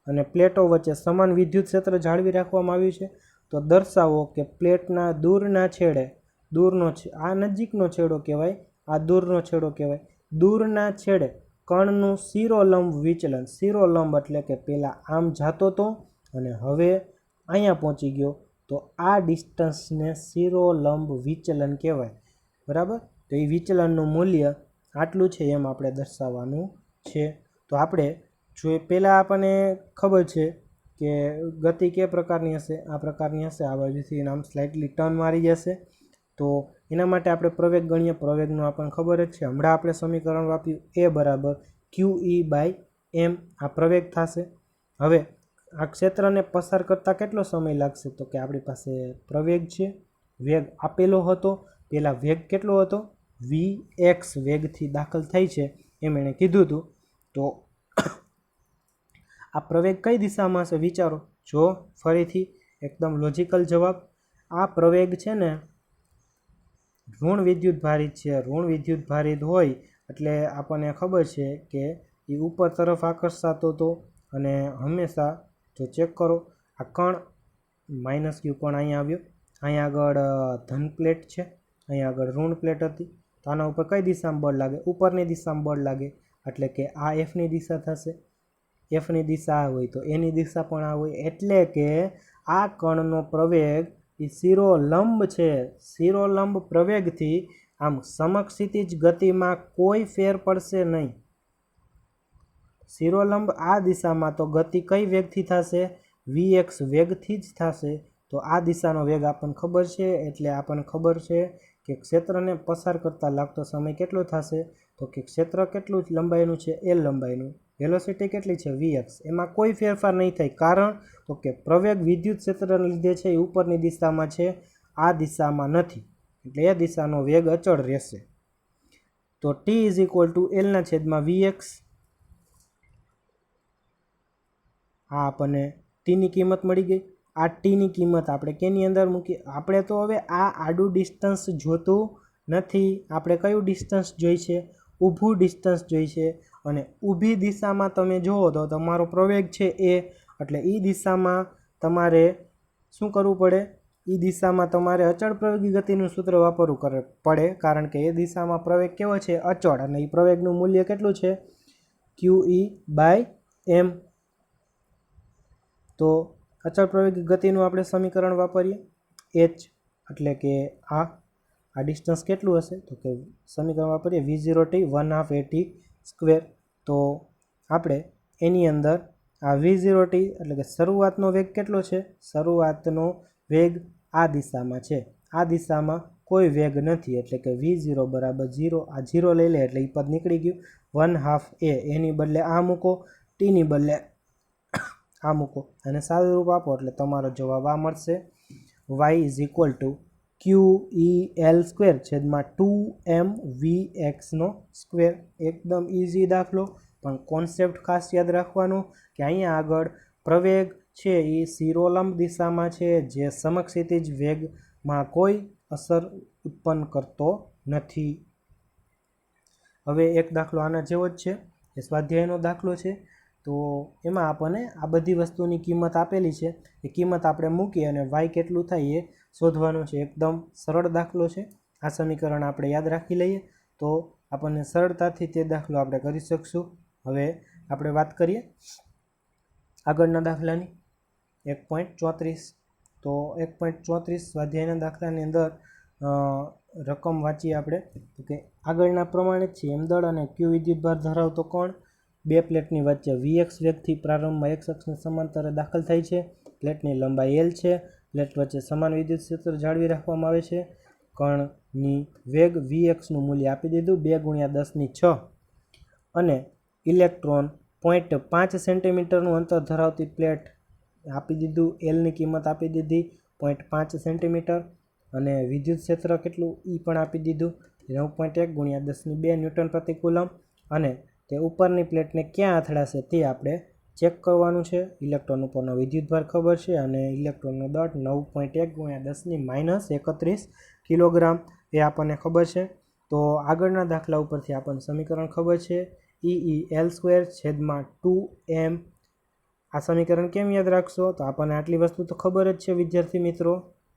અને પ્લેટો વચ્ચે સમાન વિદ્યુત ક્ષેત્ર જાળવી રાખવામાં આવ્યું છે. તો દર્શાવો કે પ્લેટના દૂરના છેડે, આ નજીકનો છેડો કહેવાય, આ દૂરનો છેડો કહેવાય. દૂરના છેડે કણનું શિરોલંબ વિચલન. શિરોલંબ એટલે કે પહેલાં આમ જાતો હતો અને હવે અહીંયા પહોંચી ગયો, તો આ ડિસ્ટન્સને શિરોલંબ વિચલન કહેવાય. બરાબર? તો એ વિચલનનું મૂલ્ય આટલું છે એમ આપણે દર્શાવવાનું છે. તો આપણે જો પહેલાં આપણને ખબર છે કે ગતિ કે પ્રકારની હશે, આ પ્રકારની હશે, આ બાજુથી આમ સ્લાઇટલી ટર્ન મારી જશે. તો એના માટે આપણે પ્રવેગ ગણીએ. પ્રવેગનું આપણને ખબર જ છે. હમણાં આપણે સમીકરણ વાપર્યું એ બરાબર QE/m આ પ્રવેગ થશે. હવે આ ક્ષેત્રને પસાર કરતાં કેટલો સમય લાગશે? તો કે આપણી પાસે પ્રવેગ છે, વેગ આપેલો હતો. પહેલાં વેગ કેટલો હતો? vx વેગથી દાખલ થઈ છે એમ એણે કીધું હતું. તો આ પ્રવેગ કઈ દિશામાં હશે વિચારો. જો ફરીથી એકદમ લોજિકલ જવાબ, આ પ્રવેગ છે ને ઋણ વિદ્યુત ભારિત છે. ઋણ વિદ્યુત ભારિત હોય એટલે આપણને ખબર છે કે એ ઉપર તરફ આકર્ષાતો હતો અને હંમેશા જો ચેક કરો આ કણ માઇનસ ક્યુ કણ અહીંયા આવ્યો, અહીંયા આગળ ધન પ્લેટ છે, અહીંયા આગળ ઋણ પ્લેટ હતી. તો આના ઉપર કઈ દિશામાં બળ લાગે? ઉપરની દિશામાં બળ લાગે. એટલે કે આ એફની દિશા થશે. એફની દિશા આ હોય તો એની દિશા પણ આ હોય. એટલે કે આ કણનો પ્રવેગ એ શિરોલંબ છે. શિરોલંબ પ્રવેગથી આમ સમક્ષિતિજ ગતિમાં કોઈ ફેર પડશે નહીં. શિરોલંબ આ દિશામાં તો ગતિ કઈ વેગથી થશે? vx વેગથી જ થશે. તો આ દિશાનો વેગ આપણને ખબર છે, એટલે આપણને ખબર છે કે ક્ષેત્રને પસાર કરતાં લાગતો સમય કેટલો થશે? તો કે ક્ષેત્ર કેટલું લંબાઈનું છે? L લંબાઈનું. વેલોસિટી કેટલી છે? vx. એમાં કોઈ ફેરફાર નહીં થાય. કારણ તો કે પ્રવેગ વિદ્યુત ક્ષેત્રને લીધે છે એ ઉપરની દિશામાં છે, આ દિશામાં નથી. એટલે એ દિશાનો વેગ અચળ રહેશે. તો t = L/vx. આ આપણને ટીની કિંમત મળી ગઈ. આ ટીની કિંમત આપણે કેની અંદર મૂકી? આપણે તો હવે આ આડું ડિસ્ટન્સ જોતું નથી. આપણે કયું ડિસ્ટન્સ જોઈ છે? ઊભું ડિસ્ટન્સ જોઈ છે. અને ઊભી દિશામાં તમે જુઓ તો તમારો પ્રવેગ છે એ, એટલે એ દિશામાં તમારે શું કરવું પડે? એ દિશામાં તમારે અચળ પ્રવેગી ગતિનું સૂત્ર વાપરવું પડે. કારણ કે એ દિશામાં પ્રવેગ કેવો છે? અચળ. અને એ પ્રવેગનું મૂલ્ય કેટલું છે? QE/m. તો અચળ પ્રવેગી ગતિનું આપણે સમીકરણ વાપરીએ. h એટલે કે આ ડિસ્ટન્સ કેટલું હશે? તો કે સમીકરણ વાપરીએ v0t 1/2at². તો આપણે એની અંદર આ v0t એટલે કે શરૂઆતનો વેગ કેટલો છે? શરૂઆતનો વેગ આ દિશામાં છે. આ દિશામાં કોઈ વેગ નથી, એટલે કે v0 = 0. આ 0 લઈ લે એટલે એ પદ નીકળી ગયું. 1/2a એની બદલે આ મૂકો, ટીની બદલે આ મૂકો અને સાદું રૂપ આપો એટલે તમારો જવાબ આ મળશે. y = QEL²/2mvx². એકદમ ઇઝી દાખલો, પણ કોન્સેપ્ટ ખાસ યાદ રાખવાનો કે અહીંયા આગળ પ્રવેગ છે એ શિરોલંબ દિશામાં છે, જે સમક્ષિતિજ વેગમાં કોઈ અસર ઉત્પન્ન કરતો નથી. હવે એક દાખલો આના જેવો જ છે, એ સ્વાધ્યાયનો દાખલો છે. તો એમાં આપણને આ બધી વસ્તુની કિંમત આપેલી છે, એ કિંમત આપણે મૂકી અને y કેટલું થાય એ શોધવાનું છે. એકદમ સરળ દાખલો છે. આ સમીકરણ આપણે યાદ રાખી લઈએ તો આપણને સરળતાથી તે દાખલો આપણે કરી શકશું. હવે આપણે વાત કરીએ આગળના દાખલાની. 1.34. તો 1.34 સ્વાધ્યાયના દાખલાની અંદર રકમ વાંચીએ આપણે તો કે આગળના પ્રમાણે જ છે. એમ દળ અને ક્યુ વિદ્યુતભાર ધરાવતો કોણ બે પ્લેટની વચ્ચે વીએક્સ વેગથી પ્રારંભમાં એક્સ અક્ષની સમાંતરે દાખલ થાય છે. પ્લેટની લંબાઈ એલ છે. પ્લેટ વચ્ચે સમાન વિદ્યુત ક્ષેત્ર જાળવી રાખવામાં આવે છે. કણની વેગ વીએક્સનું મૂલ્ય આપી દીધું 2 × 10⁶ અને ઇલેક્ટ્રોન 0.5 સેન્ટીમીટરનું અંતર ધરાવતી પ્લેટ આપી દીધું. એલની કિંમત આપી દીધી 0.5 સેન્ટીમીટર અને વિદ્યુત ક્ષેત્ર કેટલું એ પણ આપી દીધું 9.1 × 10⁵ ન્યૂટન પ્રતિ કુલમ. અને તે ઉપરની પ્લેટને ક્યાં અથડાશે તે આપણે ચેક કરવાનું છે. ઇલેક્ટ્રોન ઉપરનો વિદ્યુતભાર ખબર છે અને ઇલેક્ટ્રોનનો દળ 9.1 × 10⁻31 કિલોગ્રામ એ આપણને ખબર છે. તો આગળના દાખલા ઉપરથી આપણને સમીકરણ ખબર છે. EEL²/2m આ સમીકરણ કેમ યાદ રાખશો? તો આપણને આટલી વસ્તુ તો ખબર જ છે વિદ્યાર્થી મિત્રો,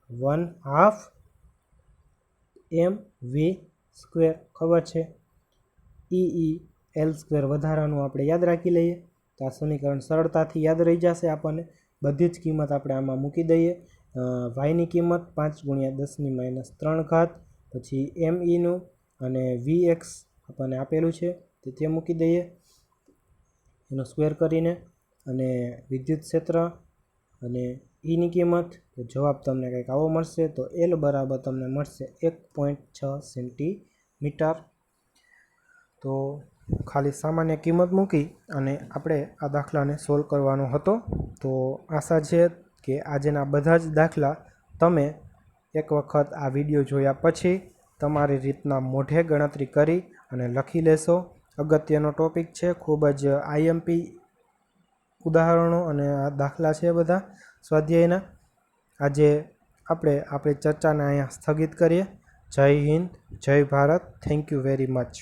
1/2 mv² ખબર છે. EEL² વધારાનું આપણે યાદ રાખી લઈએ તો આ સમીકરણ સરળતાથી યાદ રહી જશે આપણને. બધી જ કિંમત આપણે આમાં મૂકી દઈએ. વાયની કિંમત 5 × 10⁻³ પછી એમઈનું અને વીએક્સ આપણને આપેલું છે તે મૂકી દઈએ એનો સ્ક્વેર કરીને અને વિદ્યુત ક્ષેત્ર અને ઈની કિંમત જવાબ તમને કંઈક આવો મળશે. તો એલ બરાબર તમને મળશે 1.6 સેન્ટીમીટર. તો ખાલી સામાન્ય કિંમત મૂકી અને આપણે આ દાખલાને સોલ્વ કરવાનો હતો. તો આશા છે કે આજના બધા જ દાખલા તમે એક વખત આ વિડીયો જોયા પછી તમારી રીતના મોઢે ગણતરી કરી અને લખી લેશો. અગત્યનો ટોપિક છે, ખૂબ જ આઈએમપી ઉદાહરણો અને આ દાખલા છે બધા સ્વાધ્યાયના. આજે આપણે આપણી ચર્ચાને અહીંયા સ્થગિત કરીએ. જય હિન્દ, જય Bharat. Thank you very much.